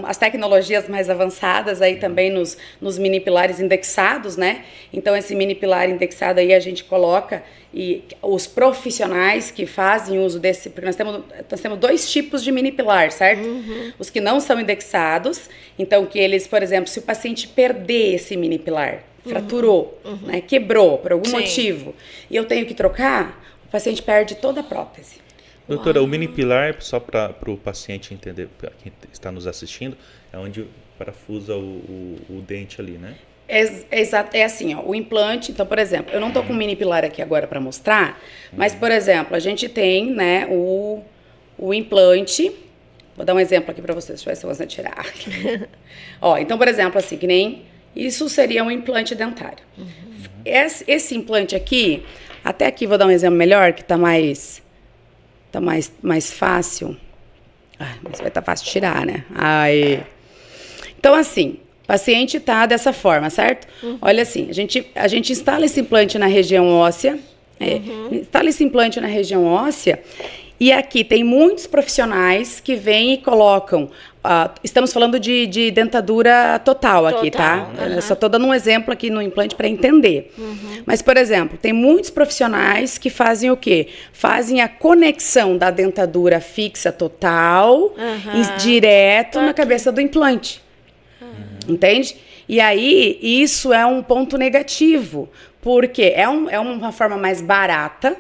as tecnologias mais avançadas aí também nos mini pilares indexados, né? Então, esse mini pilar indexado aí a gente coloca e os profissionais que fazem uso desse, porque nós temos 2 tipos de mini pilar, certo? Os que não são indexados, então que eles, por exemplo, se o paciente perder esse mini pilar, fraturou, né, quebrou por algum motivo, e eu tenho que trocar, o paciente perde toda a prótese. Doutora, o mini pilar, só para o paciente entender, para quem está nos assistindo, é onde parafusa o dente ali, né? É assim, ó, o implante, então, por exemplo, eu não estou com um mini pilar aqui agora para mostrar, mas, por exemplo, a gente tem, né, o implante, vou dar um exemplo aqui para vocês, deixa eu ver se eu vou tirar. Ó, então, por exemplo, assim, que nem, isso seria um implante dentário. Esse implante aqui, até aqui vou dar um exemplo melhor, que está mais fácil. Mas vai estar fácil de tirar, né? Então, assim, o paciente está dessa forma, certo? Olha assim, a gente instala esse implante na região óssea, instala esse implante na região óssea, e aqui tem muitos profissionais que vêm e colocam, estamos falando de dentadura total aqui, tá? Eu só estou dando um exemplo aqui no implante para entender. Mas, por exemplo, tem muitos profissionais que fazem o quê? Fazem a conexão da dentadura fixa total direto na cabeça do implante. Entende? E aí, isso é um ponto negativo, porque é uma forma mais barata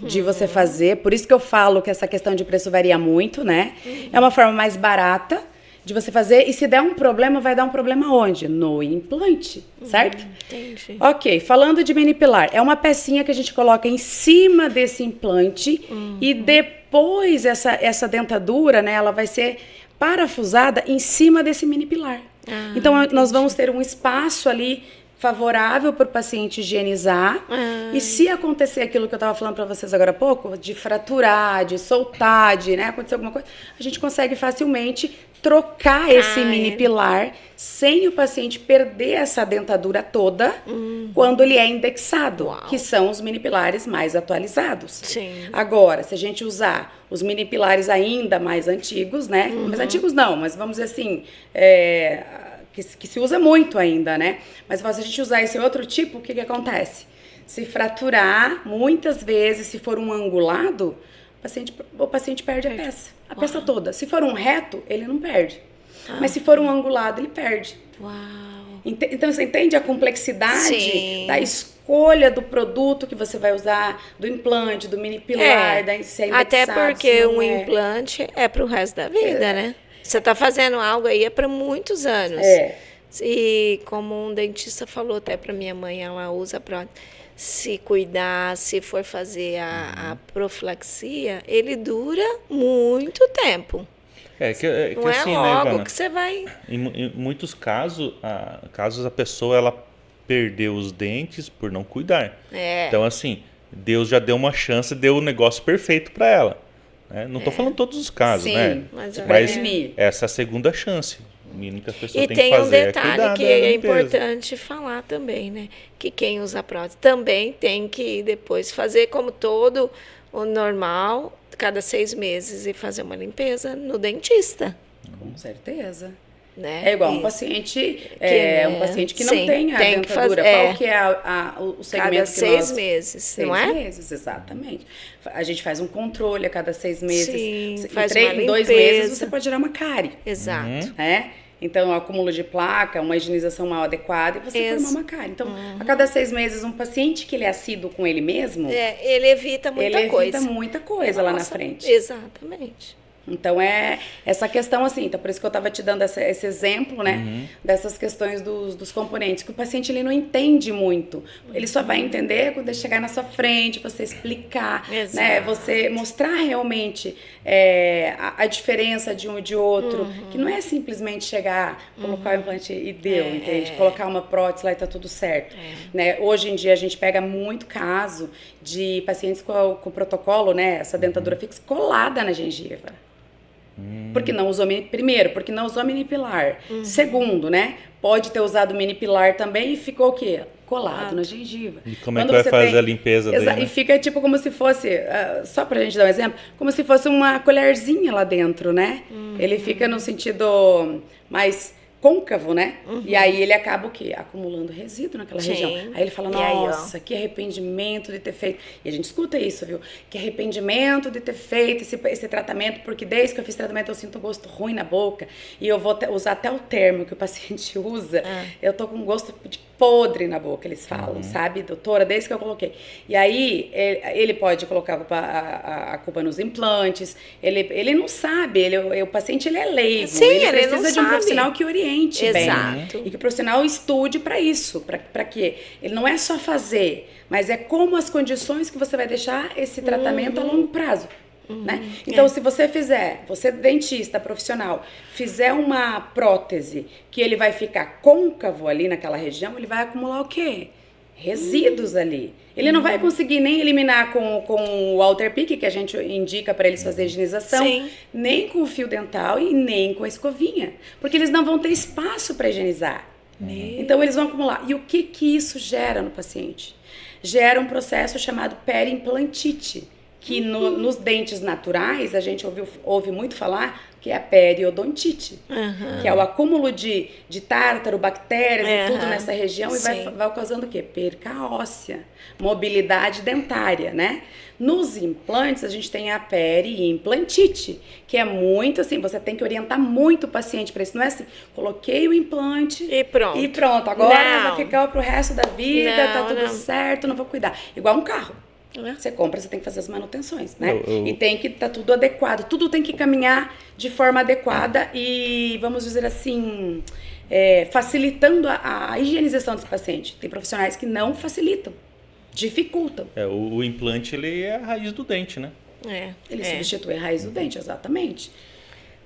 de você fazer, por isso que eu falo que essa questão de preço varia muito, né? É uma forma mais barata de você fazer, e se der um problema, vai dar um problema onde? No implante, certo? Entendi. Ok, falando de mini pilar, é uma pecinha que a gente coloca em cima desse implante e depois essa dentadura, né, ela vai ser parafusada em cima desse mini pilar. Então, nós vamos ter um espaço ali favorável para o paciente higienizar. E se acontecer aquilo que eu estava falando para vocês agora há pouco, de fraturar, de soltar, de acontecer alguma coisa, a gente consegue facilmente trocar esse mini pilar sem o paciente perder essa dentadura toda quando ele é indexado, que são os mini pilares mais atualizados. Sim. Agora, se a gente usar os mini pilares ainda mais antigos, né? Mais antigos não, mas vamos dizer assim, que se usa muito ainda, né? Mas se a gente usar esse outro tipo, o que acontece? Se fraturar, muitas vezes, se for um angulado, o paciente perde a peça toda. Se for um reto, ele não perde. Mas se for um angulado, ele perde. Uau. Então, você entende a complexidade da escolha do produto que você vai usar, do implante, do mini pilar, se é indexado, até porque um é. implante é para o resto da vida, né? Você está fazendo algo aí para muitos anos. E como um dentista falou até para minha mãe, ela usa prótese. Se cuidar, se for fazer a profilaxia, ele dura muito tempo. Que não assim, é né, logo Ivana? que você vai... Em muitos casos, a pessoa ela perdeu os dentes por não cuidar. Então, assim, Deus já deu uma chance, deu o negócio perfeito para ela. Né? Não estou falando todos os casos, né? Mas essa é a segunda chance. O mínimo que a pessoa e tem que tem fazer um detalhe é cuidar que da é limpeza. importante falar também, né? Que quem usa prótese também tem que depois fazer como todo o normal, cada 6 meses, e fazer uma limpeza no dentista. Com certeza. Né? É igual um paciente que não tem a tem que dentadura. Qual que é o segmento cada que 6 meses, 6 não é? meses, exatamente. A gente faz um controle a cada 6 meses. Sim, Em 2 meses você pode tirar uma cárie. Exato. Né? Então, o acúmulo de placa, uma higienização mal adequada, e você formar uma cárie. Então, a cada 6 meses, um paciente que ele é assíduo com ele mesmo... ele evita muita coisa. Ele evita muita coisa lá na frente. Exatamente. Então, é essa questão assim, então por isso que eu estava te dando esse exemplo, né, dessas questões dos componentes, que o paciente ele não entende muito. Ele só vai entender quando ele chegar na sua frente, você explicar, né, você mostrar realmente a diferença de um e de outro, que não é simplesmente chegar, colocar o implante e deu, entende? Colocar uma prótese lá e tá tudo certo. Né? Hoje em dia a gente pega muito caso de pacientes com o protocolo, né, essa dentadura fixa colada na gengiva. Porque não usou porque não usou mini pilar. Segundo, né? Pode ter usado mini pilar também e ficou o quê? Colado na gengiva. E como é que vai fazer a limpeza daí, né? E fica tipo como se fosse, só pra gente dar um exemplo, como se fosse uma colherzinha lá dentro, né? Ele fica no sentido mais côncavo, né? E aí ele acaba o quê? Acumulando resíduo naquela região. Aí ele fala, nossa, que arrependimento de ter feito. E a gente escuta isso, viu? Que arrependimento de ter feito esse tratamento, porque desde que eu fiz tratamento eu sinto um gosto ruim na boca. E eu vou usar até o termo que o paciente usa. Eu tô com um gosto de podre na boca, eles falam, sabe? Doutora, desde que eu coloquei. E aí ele pode colocar a culpa nos implantes. Ele não sabe. O paciente ele é leigo. Sim, ele precisa não de um sabe. profissional que oriente Exato. bem. E que o profissional estude para isso. Para quê? Ele não é só fazer, mas é como as condições que você vai deixar esse tratamento a longo prazo. Né? Então, se você dentista profissional, fizer uma prótese que ele vai ficar côncavo ali naquela região, ele vai acumular o quê? Resíduos ali. Ele não vai conseguir nem eliminar com o Walter Pick, que a gente indica para eles fazer higienização, nem com o fio dental e nem com a escovinha. Porque eles não vão ter espaço para higienizar. Então, eles vão acumular. E o que isso gera no paciente? Gera um processo chamado periimplantite, que nos dentes naturais, a gente ouve muito falar, que é a periodontite, que é o acúmulo de tártaro, bactérias e tudo nessa região, e vai causando o quê? Perca óssea, mobilidade dentária, né? Nos implantes, a gente tem a periimplantite, que é muito assim, você tem que orientar muito o paciente para isso. Não é assim, coloquei o implante e pronto. Agora vai ficar pro resto da vida, tá tudo certo, não vou cuidar. Igual um carro. Você compra, você tem que fazer as manutenções, né? E tem que estar tudo adequado. Tudo tem que caminhar de forma adequada e, vamos dizer assim, facilitando a higienização desse paciente. Tem profissionais que não facilitam, dificultam. O implante, ele é a raiz do dente, né? Ele substitui a raiz do dente, exatamente.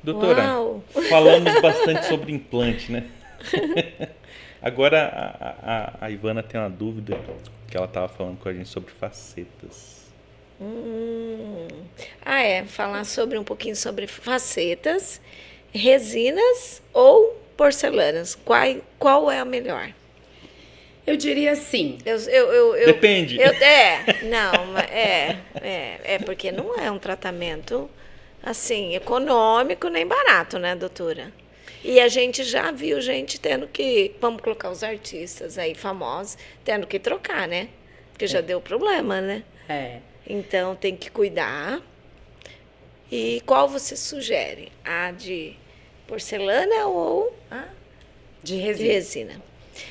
Doutora, falamos bastante sobre implante, né? Agora, a Ivana tem uma dúvida que ela estava falando com a gente sobre facetas. Falar sobre um pouquinho sobre facetas, resinas ou porcelanas. Qual é a melhor? Eu diria assim. Depende. Porque não é um tratamento assim econômico nem barato, né, doutora? E a gente já viu gente tendo que, vamos colocar os artistas aí famosos, tendo que trocar, né? Porque já deu problema, né? Então tem que cuidar. E qual você sugere? A de porcelana ou a De de resina. resina?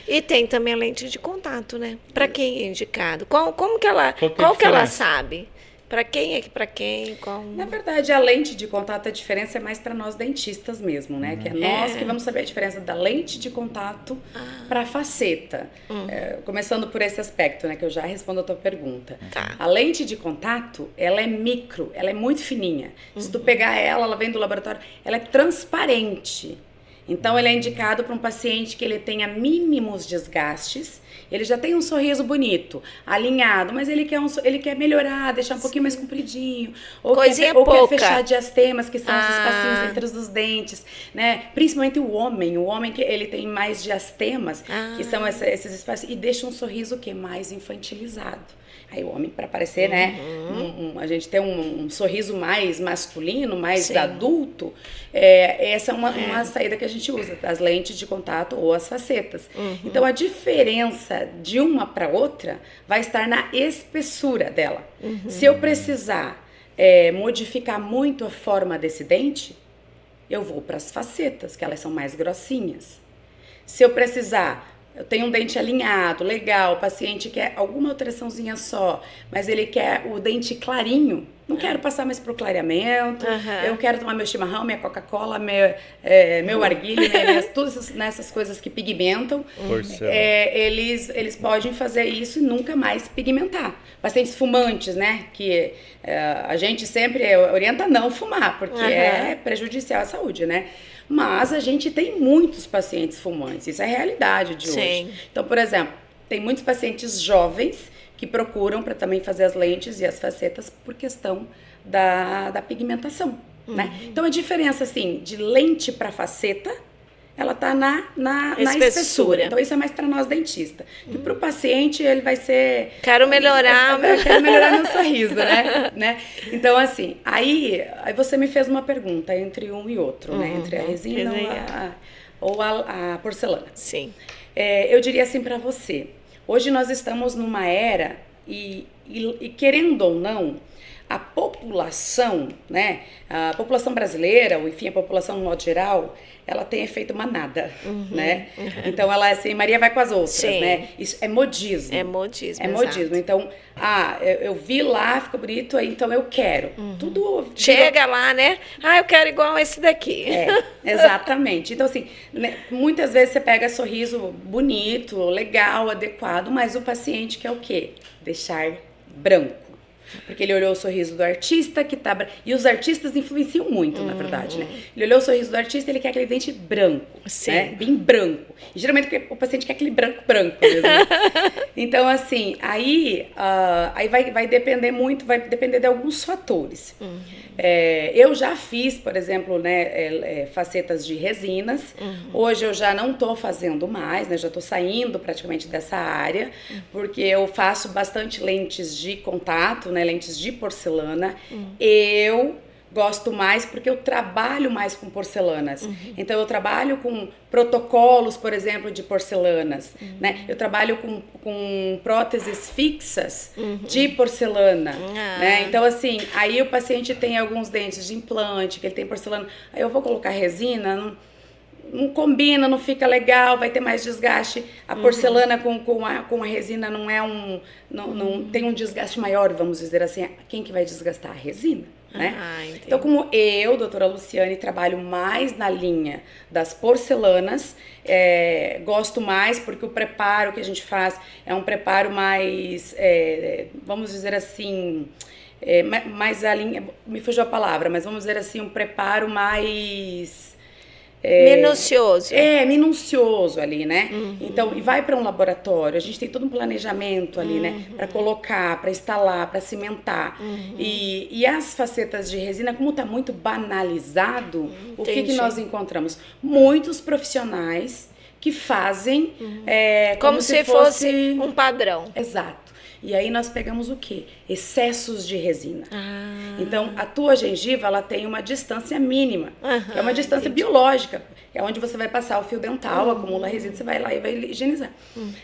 E tem também a lente de contato, né? Para quem é indicado? Como que ela, Qual que é a qual que ela diferença? sabe? Para quem é que para quem? Na verdade, a lente de contato, a diferença é mais para nós dentistas mesmo, né? Que é nós que vamos saber a diferença da lente de contato para a faceta. Começando por esse aspecto, né? Que eu já respondo a tua pergunta. Tá. A lente de contato, ela é micro, ela é muito fininha. Se tu pegar ela vem do laboratório, ela é transparente. Então, ele é indicado para um paciente que ele tenha mínimos desgastes, ele já tem um sorriso bonito, alinhado, mas ele quer melhorar, deixar um pouquinho mais compridinho, ou Coisinha quer pouca. fechar diastemas, que são os espacinhos entre os dentes, né? Principalmente o homem que ele tem mais diastemas, que são esses espaços, e deixa um sorriso que é mais infantilizado. Aí o homem, para parecer, né, a gente tem um sorriso mais masculino, mais adulto, essa é uma saída que a gente usa, as lentes de contato ou as facetas. Então, a diferença de uma para outra vai estar na espessura dela. Se eu precisar modificar muito a forma desse dente, eu vou para as facetas, que elas são mais grossinhas. Se eu precisar... Eu tenho um dente alinhado, legal, o paciente quer alguma alteraçãozinha só, mas ele quer o dente clarinho. Não quero passar mais pro clareamento, eu quero tomar meu chimarrão, minha Coca-Cola, meu arguilho, todas essas coisas que pigmentam. Eles podem fazer isso e nunca mais pigmentar. Pacientes fumantes, né, que a gente sempre orienta a não fumar, porque é prejudicial à saúde, né? Mas a gente tem muitos pacientes fumantes, isso é a realidade de hoje. Então, por exemplo, tem muitos pacientes jovens que procuram para também fazer as lentes e as facetas por questão da pigmentação, né? Então, a diferença, assim, de lente para faceta, ela tá na espessura. Então, isso é mais para nós dentistas. E para o paciente, ele vai ser... Quero melhorar meu sorriso, né? Então, assim, aí você me fez uma pergunta entre um e outro, né? Entre a resina ou a porcelana. Sim. Eu diria assim para você, hoje nós estamos numa era e querendo ou não, a população, né? A população brasileira, ou enfim, a população no modo geral, ela tem efeito manada, né? Então, ela assim, Maria vai com as outras, né? Isso é modismo. É modismo, é modismo. Então, eu vi lá, ficou bonito, aí, então eu quero. Tudo... Chega lá, né? Eu quero igual esse daqui. Exatamente. Então, assim, né, muitas vezes você pega sorriso bonito, legal, adequado, mas o paciente quer o quê? Deixar branco. Porque ele olhou o sorriso do artista que tá... E os artistas influenciam muito, na verdade, né? Ele olhou o sorriso do artista e ele quer aquele dente branco, né? Bem branco. E geralmente o paciente quer aquele branco mesmo. Então, assim, aí vai depender muito, vai depender de alguns fatores. Eu já fiz, por exemplo, né, facetas de resinas. Hoje eu já não tô fazendo mais, né? Já tô saindo praticamente dessa área, porque eu faço bastante lentes de contato, né, lentes de porcelana. Eu gosto mais porque eu trabalho mais com porcelanas. Então, eu trabalho com protocolos, por exemplo, de porcelanas. Né? Eu trabalho com próteses fixas de porcelana. Né? Então, assim, aí o paciente tem alguns dentes de implante, que ele tem porcelana. Aí eu vou colocar resina, não combina, não fica legal, vai ter mais desgaste. A porcelana com a resina não tem um desgaste maior, vamos dizer assim. Quem que vai desgastar? A resina, né? Então, como eu, doutora Luciane, trabalho mais na linha das porcelanas, gosto mais porque o preparo que a gente faz é um preparo mais, vamos dizer assim... mais a linha, me fugiu a palavra, mas vamos dizer assim, um preparo mais... Minucioso. Minucioso ali, né? Então, e vai para um laboratório, a gente tem todo um planejamento ali, né? Para colocar, para instalar, para cimentar. E as facetas de resina, como está muito banalizado, o que nós encontramos? Muitos profissionais que fazem como se fosse um padrão. Exato. E aí nós pegamos o quê? Excessos de resina. Então, a tua gengiva, ela tem uma distância mínima, que é uma distância biológica. É onde você vai passar o fio dental, acumula resíduo, você vai lá e vai higienizar.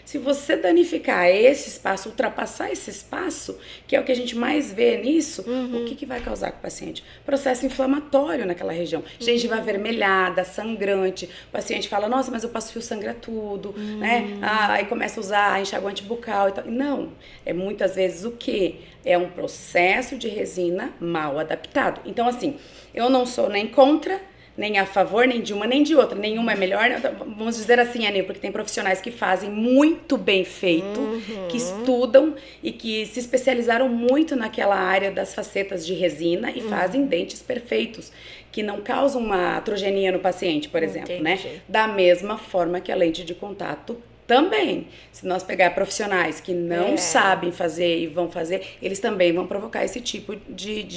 Se você danificar esse espaço, ultrapassar esse espaço, que é o que a gente mais vê nisso, o que vai causar com o paciente? Processo inflamatório naquela região. Gengiva avermelhada, sangrante. O paciente fala, nossa, mas eu passo fio, sangra tudo, né? Aí começa a usar enxaguante bucal e tal. Não, muitas vezes o quê? É um processo de resina mal adaptado. Então, assim, eu não sou nem contra, nem a favor, nem de uma, nem de outra. Nenhuma é melhor, né? Vamos dizer assim, Anil, porque tem profissionais que fazem muito bem feito, que estudam e que se especializaram muito naquela área das facetas de resina e fazem dentes perfeitos, que não causam uma atrogenia no paciente, por exemplo, né? Da mesma forma que a lente de contato também. Se nós pegar profissionais que não sabem fazer e vão fazer, eles também vão provocar esse tipo de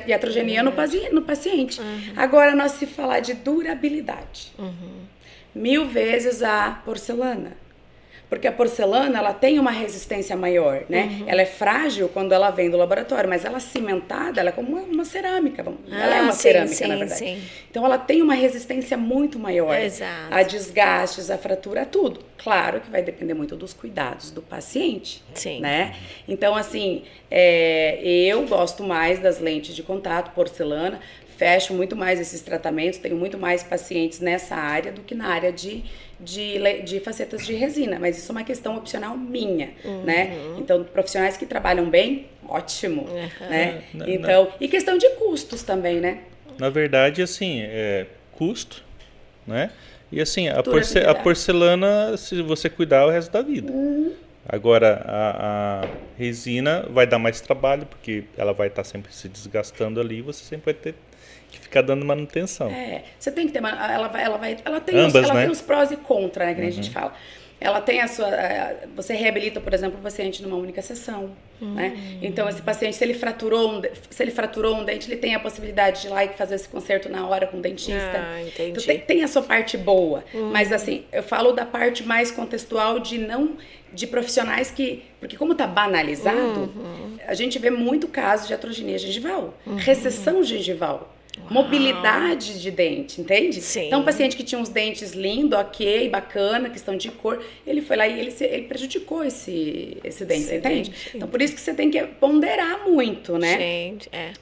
iatrogenia no paciente. Agora, nós se falar de durabilidade, 1000 vezes a porcelana. Porque a porcelana, ela tem uma resistência maior, né? Ela é frágil quando ela vem do laboratório, mas ela cimentada, ela é como uma cerâmica. Ela é uma cerâmica, na verdade. Sim. Então, ela tem uma resistência muito maior. Exato. A desgastes, a fratura, a tudo. Claro que vai depender muito dos cuidados do paciente, né? Então, assim, eu gosto mais das lentes de contato, porcelana, fecho muito mais esses tratamentos, tenho muito mais pacientes nessa área do que na área de facetas de resina, mas isso é uma questão opcional minha, né? Então, profissionais que trabalham bem, ótimo, né? Então, e questão de custos também, né? Na verdade, assim, custo, né? E assim, a porcelana, se você cuidar, é o resto da vida. Agora, a resina vai dar mais trabalho, porque ela vai estar sempre se desgastando ali, e você sempre vai ter que ficar dando manutenção. Você tem que ter, ela tem né? os prós e contras, né, que a gente fala. Ela tem você reabilita, por exemplo, o paciente numa única sessão, né? Então, esse paciente, se ele fraturou um dente, ele tem a possibilidade de ir lá e fazer esse conserto na hora com o dentista. Entendi. Então, tem a sua parte boa, mas assim, eu falo da parte mais contextual de profissionais porque como tá banalizado, a gente vê muito caso de atrogenia gengival, recessão gengival. Mobilidade de dente, entende? Sim. Então, um paciente que tinha uns dentes lindos, ok, bacana, questão de cor, ele foi lá e ele prejudicou esse dente, você entende? Então, por isso que você tem que ponderar muito, né?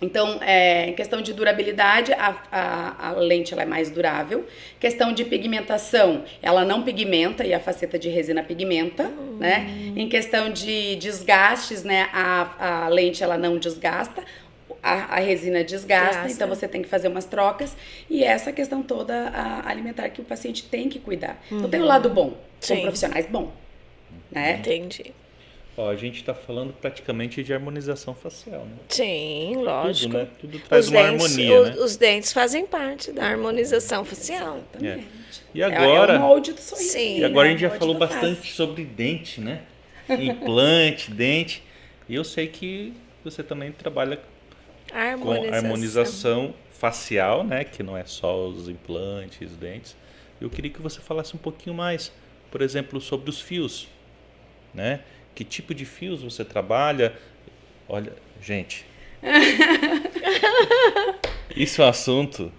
Então, em questão de durabilidade, a lente ela é mais durável. Questão de pigmentação, ela não pigmenta e a faceta de resina pigmenta, né? Em questão de desgastes, né? A lente ela não desgasta. A resina desgasta, então você tem que fazer umas trocas. E essa questão toda alimentar que o paciente tem que cuidar. Então tem o lado bom, são profissionais bom, né? Entendi. Ó, a gente está falando praticamente de harmonização facial, né? Sim, lógico. Tudo, né? Tudo traz uma harmonia, né? Os dentes fazem parte da harmonização facial. Exatamente. E agora, é o molde do sorriso. Sim. E agora a gente já falou bastante sobre dente, né? Implante, dente. E eu sei que você também trabalha com harmonização facial, né? Que não é só os implantes, os dentes. Eu queria que você falasse um pouquinho mais, por exemplo, sobre os fios, né? Que tipo de fios você trabalha? Olha, gente, isso é um assunto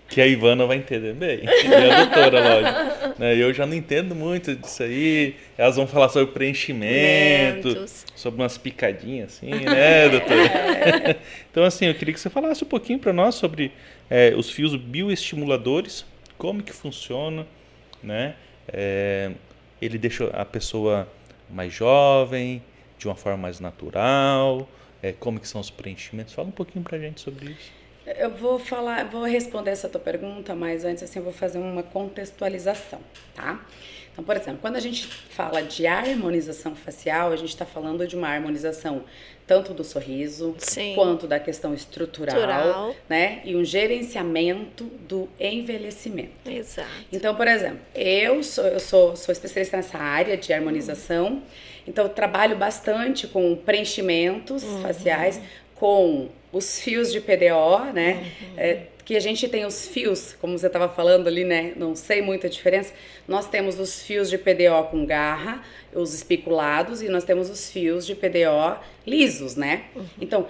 que a Ivana vai entender bem. E a doutora, lógico. Né? Eu já não entendo muito disso aí. Elas vão falar sobre preenchimento, sobre umas picadinhas assim, né, doutora? Então, assim, eu queria que você falasse um pouquinho para nós sobre os fios bioestimuladores, como que funciona, né? Ele deixa a pessoa mais jovem, de uma forma mais natural, como que são os preenchimentos. Fala um pouquinho pra gente sobre isso. Eu vou responder essa tua pergunta, mas antes assim eu vou fazer uma contextualização, tá? Então, por exemplo, quando a gente fala de harmonização facial, a gente está falando de uma harmonização tanto do sorriso, Sim. quanto da questão estrutural, né? E um gerenciamento do envelhecimento. Exato. Então, por exemplo, eu sou especialista nessa área de harmonização, então eu trabalho bastante com preenchimentos faciais, com os fios de PDO, né? Que a gente tem os fios, como você estava falando ali, né? Não sei muito a diferença. Nós temos os fios de PDO com garra, os espiculados, e nós temos os fios de PDO lisos, né? Então,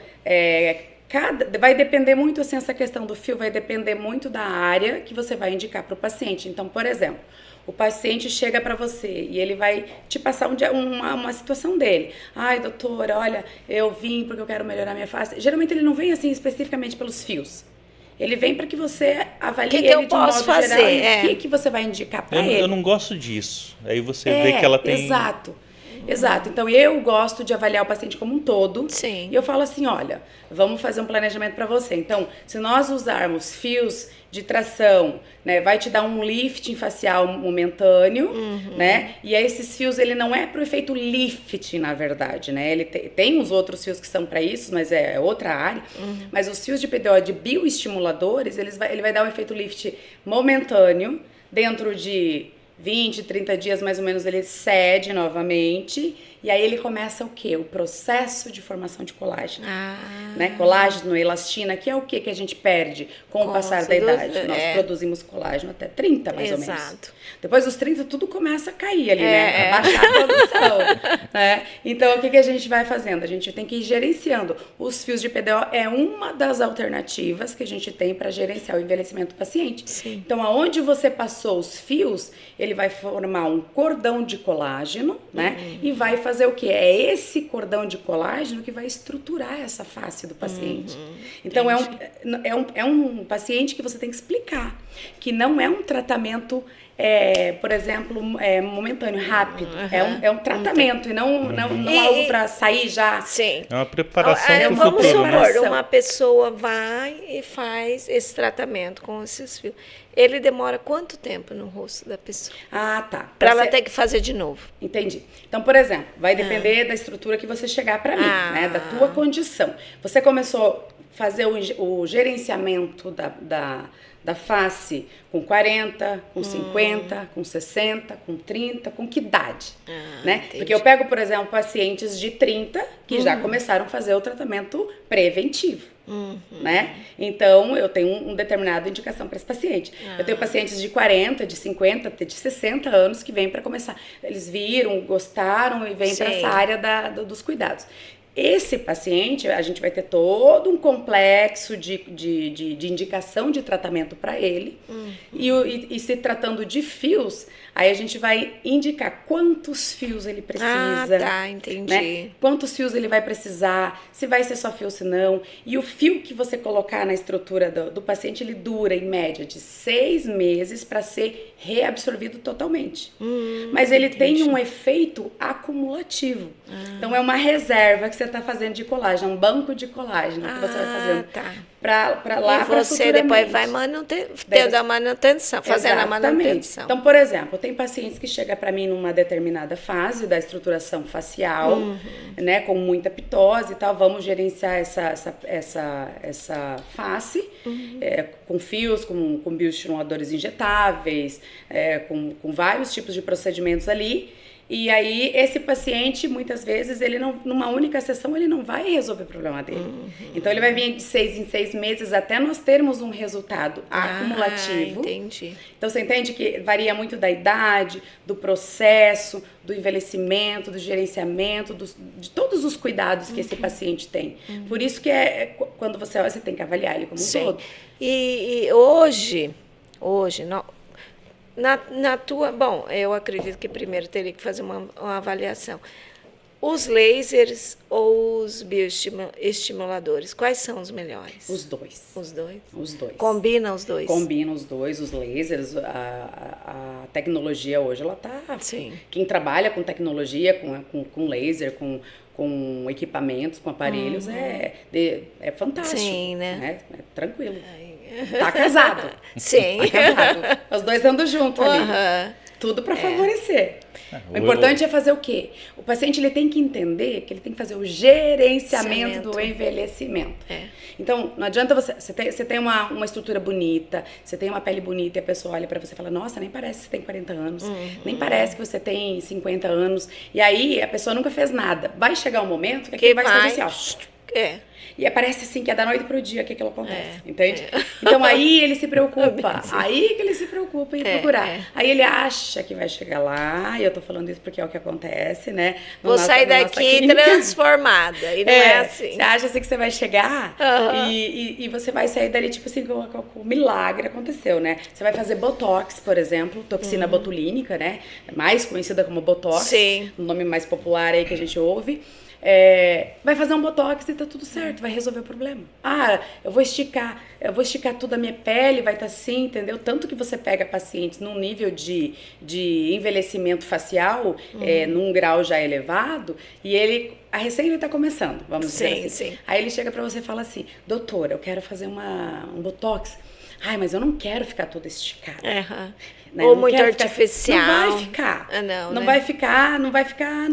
vai depender muito, assim, essa questão do fio vai depender muito da área que você vai indicar para o paciente. Então, por exemplo, o paciente chega para você e ele vai te passar uma situação dele. Ai, doutora, olha, eu vim porque eu quero melhorar minha face. Geralmente ele não vem assim especificamente pelos fios. Ele vem para que você avalie ele de modo geral. O que você vai indicar para ele? Eu não gosto disso. Aí você vê que ela tem... Exato. Então, eu gosto de avaliar o paciente como um todo. Sim. E eu falo assim, olha, vamos fazer um planejamento para você. Então, se nós usarmos fios de tração, né, vai te dar um lifting facial momentâneo, né? E aí esses fios, ele não é pro efeito lifting, na verdade, né? Ele tem uns outros fios que são para isso, mas é outra área. Mas os fios de PDO de bioestimuladores, ele vai dar um efeito lift momentâneo, dentro de 20, 30 dias mais ou menos ele cede novamente, e aí ele começa o quê? O processo de formação de colágeno. Né? Colágeno, elastina, que é o que a gente perde com o passar da idade. Nós produzimos colágeno até 30, mais ou menos. Depois dos 30, tudo começa a cair ali, né? A baixar a produção. Né? Então, o que a gente vai fazendo? A gente tem que ir gerenciando. Os fios de PDO é uma das alternativas que a gente tem para gerenciar o envelhecimento do paciente. Sim. Então, aonde você passou os fios, ele vai formar um cordão de colágeno, né? E vai fazer o quê? É esse cordão de colágeno que vai estruturar essa face do paciente. Então, é um paciente que você tem que explicar que não é um tratamento, por exemplo, momentâneo, rápido. É um tratamento e não algo para sair já. Sim. É uma preparação para o vamos futuro, supor, né? uma pessoa vai e faz esse tratamento com esses fios. Ele demora quanto tempo no rosto da pessoa? Tá. Para ela ter que fazer de novo. Entendi. Então, por exemplo, vai depender da estrutura que você chegar para mim, né? Da tua condição. Você começou a fazer o gerenciamento da face com 40, com 50, com 60, com 30, com que idade? Né? Entendi. Porque eu pego, por exemplo, pacientes de 30 que já começaram a fazer o tratamento preventivo. Né? Então, eu tenho uma determinada indicação para esse paciente. Eu tenho pacientes de 40, de 50, de 60 anos que vêm para começar. Eles viram, gostaram e vêm para essa área dos cuidados. Esse paciente, a gente vai ter todo um complexo de indicação de tratamento para ele. E se tratando de fios, aí a gente vai indicar quantos fios ele precisa. Entendi. Né? Quantos fios ele vai precisar, se vai ser só fio, se não. E o fio que você colocar na estrutura do paciente, ele dura, em média, de 6 meses para ser reabsorvido totalmente. Mas ele tem um efeito acumulativo. Então, é uma reserva que você está fazendo de colágeno, um banco de colágeno que você vai fazendo para lá, para você depois vai dar manutenção, fazendo a manutenção. Então, por exemplo, tem pacientes que chegam para mim numa determinada fase da estruturação facial, né, com muita pitose e tal, vamos gerenciar essa face, com fios, com bioestimuladores injetáveis, com vários tipos de procedimentos ali. E aí, esse paciente, muitas vezes, ele não, numa única sessão, ele não vai resolver o problema dele. Então, ele vai vir de 6 em 6 meses até nós termos um resultado acumulativo. Entendi. Então, você entende que varia muito da idade, do processo, do envelhecimento, do gerenciamento, de todos os cuidados que esse paciente tem. Por isso que quando você olha, você tem que avaliar ele como um todo. E hoje não... Na tua... Bom, eu acredito que primeiro teria que fazer uma avaliação. Os lasers ou os bioestimuladores, quais são os melhores? Os dois. Os dois? Os dois. Combina os dois? Combina os dois, os lasers, a tecnologia hoje, ela tá... Sim. Quem trabalha com tecnologia, com laser, com equipamentos, com aparelhos, é fantástico. Sim, né? É tranquilo. Tá casado. Sim. Tá casado. Os dois andam juntos ali. Tudo para favorecer. O importante é fazer o quê? O paciente ele tem que entender que ele tem que fazer o gerenciamento do envelhecimento. Então, não adianta você tem uma estrutura bonita, você tem uma pele bonita e a pessoa olha para você e fala, nossa, nem parece que você tem 40 anos, nem parece que você tem 50 anos. E aí a pessoa nunca fez nada. Vai chegar um momento que aquilo vai fazer assim, ó. E parece assim que é da noite pro dia que aquilo acontece, entende? Então aí ele se preocupa, aí que ele se preocupa em procurar. Aí ele acha que vai chegar lá, e eu tô falando isso porque é o que acontece, né? Vou sair daqui transformada, e não é assim. Você acha assim que você vai chegar e você vai sair dali, tipo assim, com o milagre aconteceu, né? Você vai fazer Botox, por exemplo, toxina botulínica, né? Mais conhecida como Botox, o nome mais popular aí que a gente ouve. Vai fazer um botox e tá tudo certo, vai resolver o problema. Eu vou esticar tudo a minha pele, vai estar assim, entendeu? Tanto que você pega pacientes num nível de envelhecimento facial, num grau já elevado, e a recém ele tá começando, vamos dizer assim. Aí ele chega pra você e fala assim, doutora, eu quero fazer um botox. Mas eu não quero ficar toda esticada. Né? Ou muito artificial. Não vai ficar. Não vai ficar.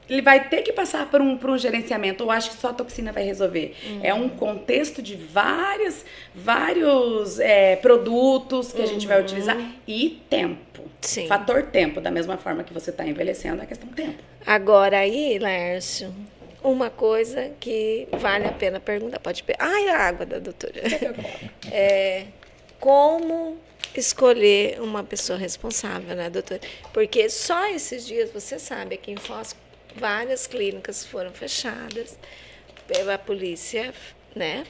Ele vai ter que passar por um gerenciamento, ou acho que só a toxina vai resolver. É um contexto de vários produtos que a gente vai utilizar e tempo. Fator tempo, da mesma forma que você está envelhecendo, é questão tempo. Agora aí, Laércio, uma coisa que vale a pena perguntar. Pode pegar. A água da doutora. Como escolher uma pessoa responsável, né, doutora? Porque só esses dias, você sabe, aqui em Foz, várias clínicas foram fechadas pela polícia, né?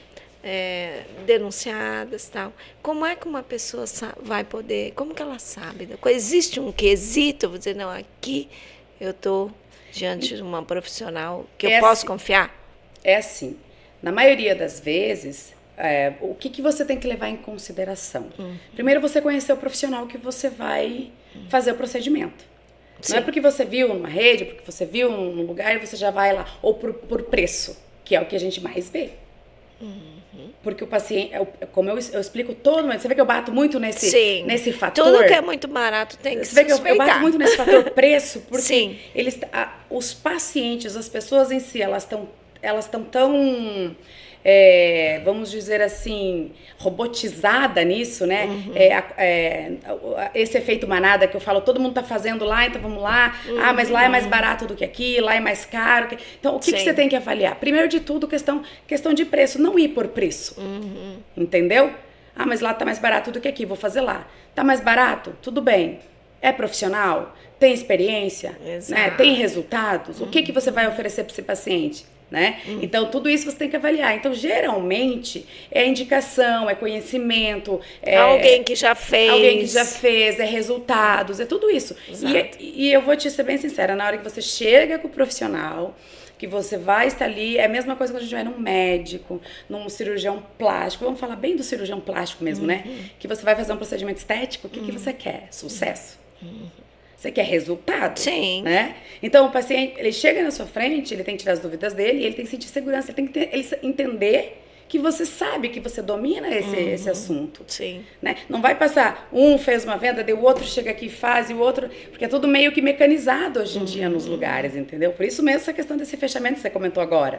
Denunciadas, tal. Como é que uma pessoa vai poder... Como que ela sabe? Existe um quesito, vou dizer, não, aqui eu estou diante de uma profissional que eu posso confiar? É assim, na maioria das vezes, o que você tem que levar em consideração? Primeiro, você conhecer o profissional que você vai fazer o procedimento. Não é porque você viu numa rede, porque você viu num lugar e você já vai lá. Ou por preço, que é o que a gente mais vê. Porque o paciente, como eu explico todo, você vê que eu bato muito nesse fator. Tudo que é muito barato tem que Você vê que eu bato muito nesse fator preço, porque os pacientes, as pessoas em si, elas estão tão... vamos dizer assim, robotizada nisso, né? Esse efeito manada que eu falo, todo mundo tá fazendo lá, então vamos lá. Mas lá é mais barato do que aqui, lá é mais caro. Então, o que você tem que avaliar? Primeiro de tudo, questão de preço, não ir por preço. Entendeu? Mas lá tá mais barato do que aqui, vou fazer lá. Tá mais barato? Tudo bem. É profissional? Tem experiência? Né? Tem resultados? O que você vai oferecer para esse paciente? Né? Então, tudo isso você tem que avaliar. Então, geralmente, é indicação, é conhecimento. Alguém que já fez. É resultados, é tudo isso. E eu vou te ser bem sincera, na hora que você chega com o profissional, que você vai estar ali, é a mesma coisa que a gente vai num médico, num cirurgião plástico, vamos falar bem do cirurgião plástico mesmo, né? Que você vai fazer um procedimento estético, o que você quer? Sucesso. Você quer resultado? Sim. Né? Então, o paciente, ele chega na sua frente, ele tem que tirar as dúvidas dele, ele tem que sentir segurança, ele tem que entender que você sabe, que você domina esse assunto. Sim. Né? Não vai passar, fez uma venda, daí o outro chega aqui e faz, e o outro... Porque é tudo meio que mecanizado hoje em dia nos lugares, entendeu? Por isso mesmo essa questão desse fechamento que você comentou agora.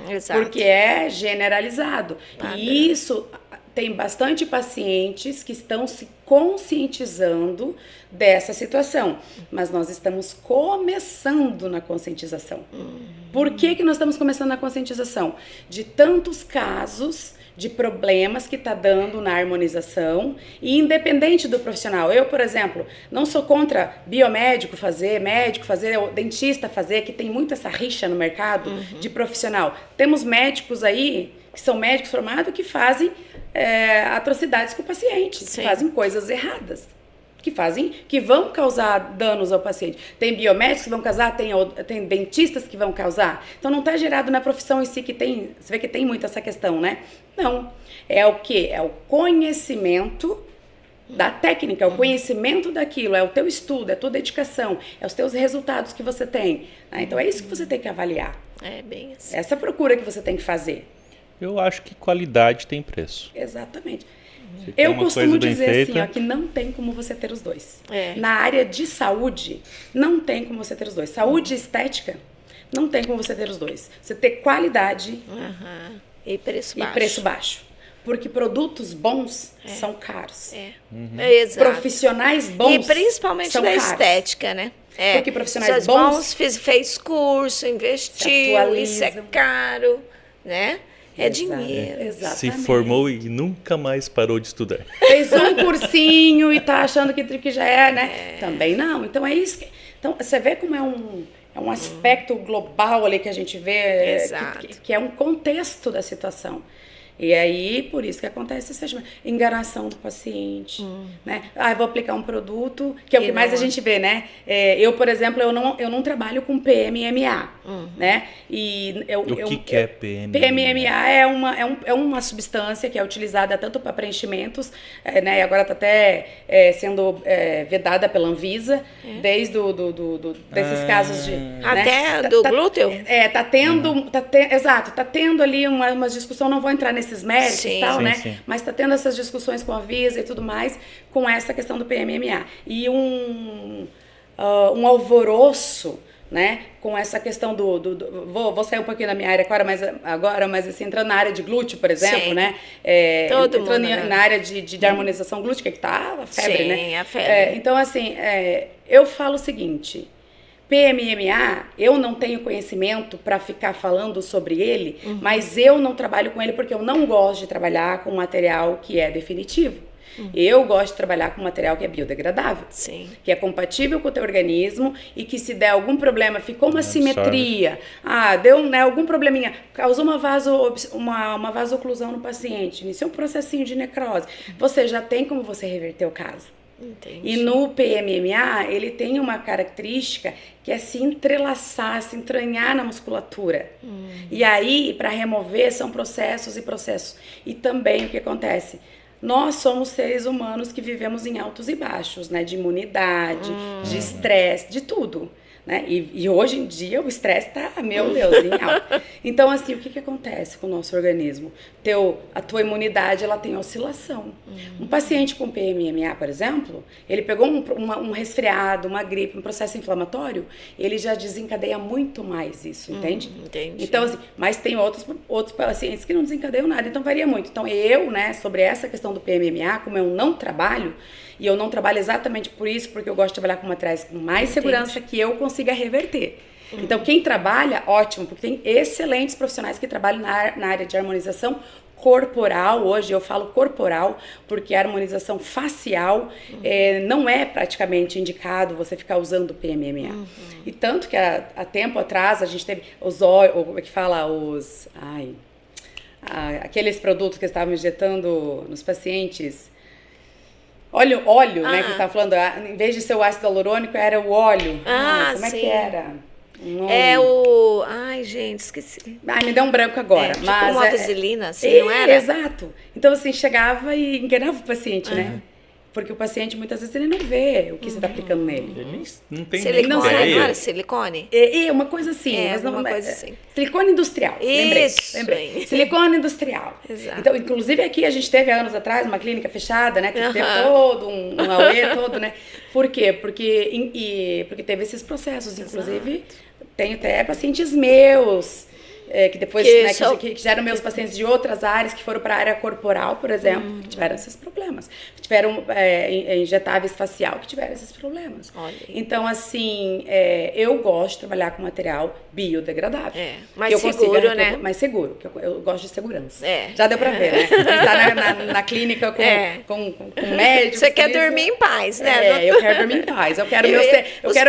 Exato. Porque é generalizado. E isso... Tem bastante pacientes que estão se conscientizando dessa situação, mas nós estamos começando na conscientização. Por que nós estamos começando na conscientização? De tantos casos de problemas que está dando na harmonização, e independente do profissional. Eu, por exemplo, não sou contra biomédico fazer, médico fazer, dentista fazer, que tem muito essa rixa no mercado de profissional. Temos médicos aí, que são médicos formados, que fazem atrocidades com o paciente, que fazem coisas erradas. que vão causar danos ao paciente. Tem biomédicos que vão causar, tem dentistas que vão causar. Então não está gerado na profissão em si que tem, você vê que tem muito essa questão, né? Não, é o quê? É o conhecimento da técnica, é o conhecimento daquilo, é o teu estudo, é a tua dedicação, é os teus resultados que você tem. Né? Então é isso que você tem que avaliar. É bem assim. Essa procura que você tem que fazer. Eu acho que qualidade tem preço. Exatamente. Se tem Eu uma costumo coisa bem dizer assim, feita, ó, que não tem como você ter os dois. É. Na área de saúde, não tem como você ter os dois. Saúde e estética, não tem como você ter os dois. Você ter qualidade Aham. E preço e baixo. preço baixo. Porque produtos bons são caros. É, exato. Profissionais bons E principalmente são da caros. estética, né? É. Porque profissionais Pessoas bons fez curso, investiu, isso é atualizam. caro, né? É Exato. dinheiro. Exatamente. se formou e nunca mais parou de estudar. Fez um cursinho e tá achando que já é, né? Também não. Então é isso. Então você vê como é um aspecto global ali que a gente vê, Exato. que é um contexto da situação. E aí, por isso que acontece esse fechamento. Enganação do paciente, né? Ah, eu vou aplicar um produto, que é o E que mais a não- gente vê, né? Eu, por exemplo, eu não trabalho com PMMA, né? E O que é PMMA? PMMA é uma substância que é utilizada tanto para preenchimentos, né? E agora está até sendo vedada pela Anvisa, desde desses casos de... Até né? do glúteo? Tá tendo, exato, tá tendo ali uma discussão, não vou entrar nesses méritos Sim. e tal, Sim, né? sim. Mas tá tendo essas discussões com a Anvisa e tudo mais, com essa questão do PMMA. E um alvoroço, né? Com essa questão vou sair um pouquinho da minha área agora, mas assim, entrando na área de glúteo, por exemplo, Sim. né? Todo entrando mundo, né? na área de harmonização glútea, que tá a febre, Sim, né? a febre. Então, assim, eu falo o seguinte... PMMA, eu não tenho conhecimento para ficar falando sobre ele, mas eu não trabalho com ele porque eu não gosto de trabalhar com material que é definitivo. Eu gosto de trabalhar com material que é biodegradável, Sim. que é compatível com o teu organismo e que se der algum problema, ficou uma simetria, deu, né, algum probleminha, causou uma vasoclusão no paciente, iniciou um processinho de necrose, você já tem como você reverter o caso. Entendi. E no PMMA, ele tem uma característica que é se entrelaçar, se entranhar na musculatura. E aí, para remover, são processos e processos. E também o que acontece? Nós somos seres humanos que vivemos em altos e baixos, né? De imunidade, de estresse, de tudo. Né? E hoje em dia o estresse está, meu Deus, em alta. Então, assim, o que acontece com o nosso organismo? A tua imunidade, ela tem oscilação. Um paciente com PMMA, por exemplo, ele pegou um resfriado, uma gripe, um processo inflamatório, ele já desencadeia muito mais isso, entende? Entendi. Então, assim, mas tem outros pacientes que não desencadeiam nada, então varia muito. Então, eu, né, sobre essa questão do PMMA, como eu não trabalho, e eu não trabalho exatamente por isso, porque eu gosto de trabalhar com materiais com mais segurança que eu consiga reverter. Então, quem trabalha, ótimo, porque tem excelentes profissionais que trabalham na área de harmonização corporal. Hoje eu falo corporal, porque a harmonização facial não é praticamente indicado você ficar usando o PMMA. E tanto que há tempo atrás a gente teve aqueles produtos que estavam injetando nos pacientes... Óleo, né, que você estava falando, em vez de ser o ácido hialurônico, era o óleo. Como é sim. que era? Ai, gente, esqueci. Me deu um branco agora. Tipo mas uma vaselina, assim, não era? Exato. Então, assim, chegava e enganava o paciente, né? Porque o paciente, muitas vezes, ele não vê o que você está aplicando nele. Ele não tem Silicone, nem não ideia. era silicone? Uma coisa assim. Mas não, uma coisa assim. Silicone industrial. Isso, Lembrei. hein? Silicone industrial. Exato. Então, inclusive aqui a gente teve há anos atrás uma clínica fechada, né? Que teve todo um auê todo, né? Por quê? Porque teve esses processos. Inclusive, tenho até pacientes meus... que depois, que já eram meus pacientes de outras áreas, que foram para a área corporal, por exemplo, que tiveram esses problemas. Tiveram injetáveis facial, que tiveram esses problemas. Olha. Então, assim, eu gosto de trabalhar com material biodegradável. Mais seguro, né? Mais seguro, que eu gosto de segurança. É. Já deu para ver, né? Tá na clínica com médicos. Você quer dormir em paz, né? Eu quero dormir em paz. Eu quero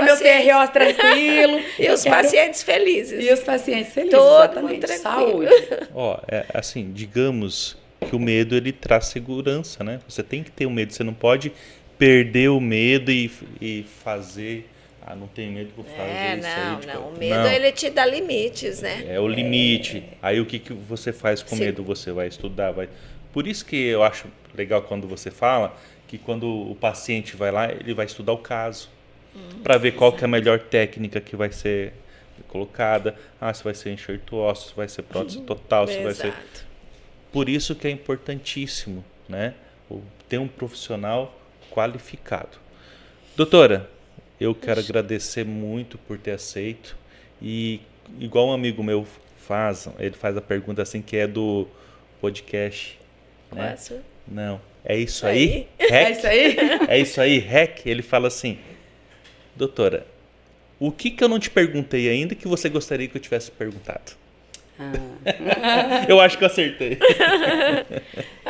meu CRO tranquilo. E os pacientes felizes. E os pacientes felizes, Todo mundo exatamente. tranquilo. Saúde. Assim, digamos que o medo ele traz segurança, né? Você tem que ter o medo, você não pode perder o medo e fazer... Ah, não tenho medo, vou fazer isso aí. Não. O medo, ele te dá limites, né? É o limite. Aí o que você faz com medo? Você vai estudar, vai... Por isso que eu acho legal quando você fala que quando o paciente vai lá, ele vai estudar o caso. Para ver qual que é a melhor técnica que vai ser colocada. Se vai ser enxerto ósseo, se vai ser prótese total, se vai ser... Por isso que é importantíssimo, né? Ter um profissional qualificado. Doutora, eu quero agradecer muito por ter aceito. E igual um amigo meu ele faz a pergunta assim, que é do podcast. Né? Não, é isso aí? É isso aí? É isso aí, REC? Ele fala assim, doutora, o que eu não te perguntei ainda que você gostaria que eu tivesse perguntado? Eu acho que eu acertei.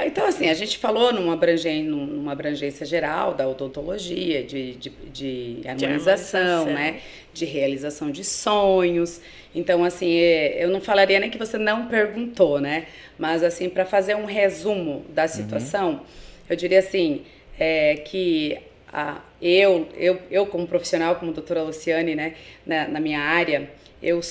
Então, assim, a gente falou numa abrangência geral da odontologia, de harmonização, né? De realização de sonhos. Então, assim, eu não falaria nem que você não perguntou, né? Mas, assim, para fazer um resumo da situação, eu diria assim, que eu como profissional, como doutora Luciane, né? Na minha área, eu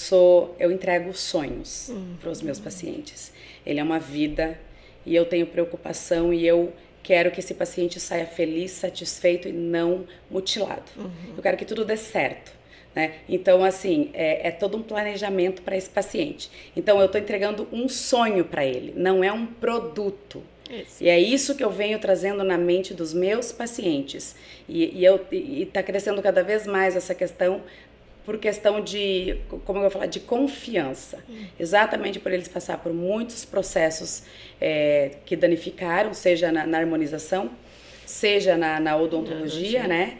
entrego sonhos para os meus pacientes. Ele é uma vida e eu tenho preocupação e eu quero que esse paciente saia feliz, satisfeito e não mutilado. Eu quero que tudo dê certo, né? Então, assim, é todo um planejamento para esse paciente. Então, eu estou entregando um sonho para ele, não é um produto. Isso. E é isso que eu venho trazendo na mente dos meus pacientes. E está crescendo cada vez mais essa questão, por questão de, como eu vou falar, de confiança. Exatamente por eles passar por muitos processos que danificaram, seja na harmonização, seja na odontologia, né?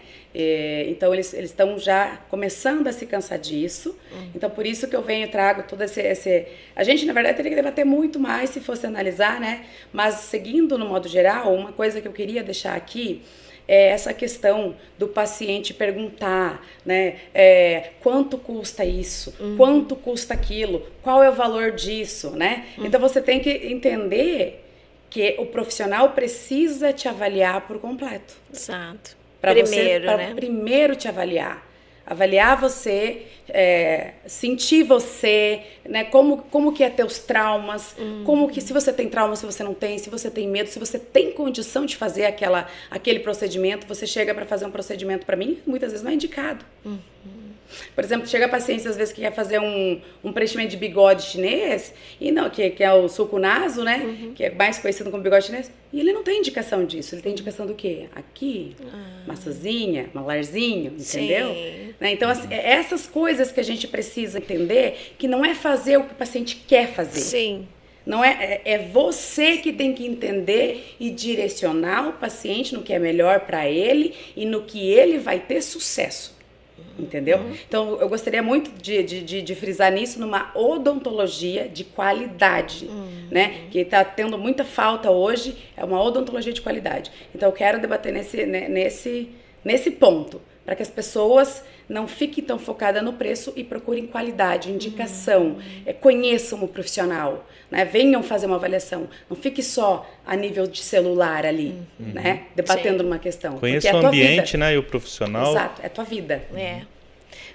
Então, eles estão já começando a se cansar disso. Então, por isso que eu trago todo esse... A gente, na verdade, teria que debater muito mais se fosse analisar, né? Mas, seguindo no modo geral, uma coisa que eu queria deixar aqui é essa questão do paciente perguntar, né, quanto custa isso, quanto custa aquilo, qual é o valor disso, né? Então você tem que entender que o profissional precisa te avaliar por completo. Exato. Para primeiro te avaliar você, sentir você, né? Como que é teus traumas, como que, se você tem trauma, se você não tem, se você tem medo, se você tem condição de fazer aquele procedimento. Você chega para fazer um procedimento, para mim, muitas vezes não é indicado. Por exemplo, chega pacientes às vezes que quer fazer um preenchimento de bigode chinês, e não, que é o sulco naso, né? Que é mais conhecido como bigode chinês, e ele não tem indicação disso. Ele tem indicação do quê? Aqui, maçãzinha, malarzinho, entendeu? Né? Então, assim, essas coisas que a gente precisa entender, que não é fazer o que o paciente quer fazer. Sim. Não é você que tem que entender e direcionar o paciente no que é melhor para ele e no que ele vai ter sucesso. Entendeu? Então, eu gostaria muito de frisar nisso, numa odontologia de qualidade, né? Que está tendo muita falta hoje, é uma odontologia de qualidade. Então, eu quero debater nesse ponto, para que as pessoas não fiquem tão focadas no preço e procurem qualidade, indicação, conheçam o profissional, né? Venham fazer uma avaliação, não fique só a nível de celular ali, né? Debatendo uma questão. Conheça o ambiente, né? E o profissional. Exato, é a tua vida.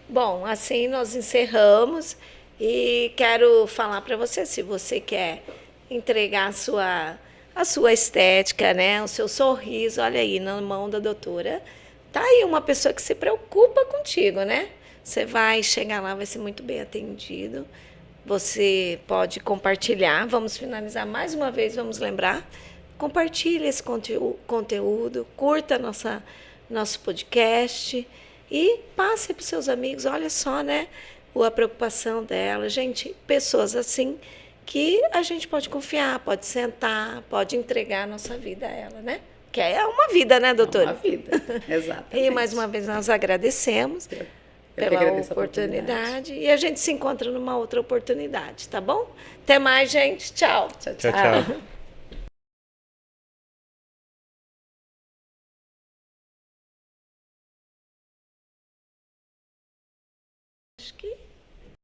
Bom, assim nós encerramos e quero falar para você, se você quer entregar a sua estética, né? O seu sorriso, olha aí, na mão da doutora. Tá aí uma pessoa que se preocupa contigo, né? Você vai chegar lá, vai ser muito bem atendido. Você pode compartilhar. Vamos finalizar mais uma vez, vamos lembrar. Compartilhe esse conteúdo, curta nosso podcast e passe para os seus amigos. Olha só, né? A preocupação dela. Gente, pessoas assim que a gente pode confiar, pode sentar, pode entregar a nossa vida a ela, né? Que é uma vida, né, doutora? É uma vida, exatamente. E mais uma vez nós agradecemos pela oportunidade. E a gente se encontra numa outra oportunidade, tá bom? Até mais, gente. Tchau. Tchau.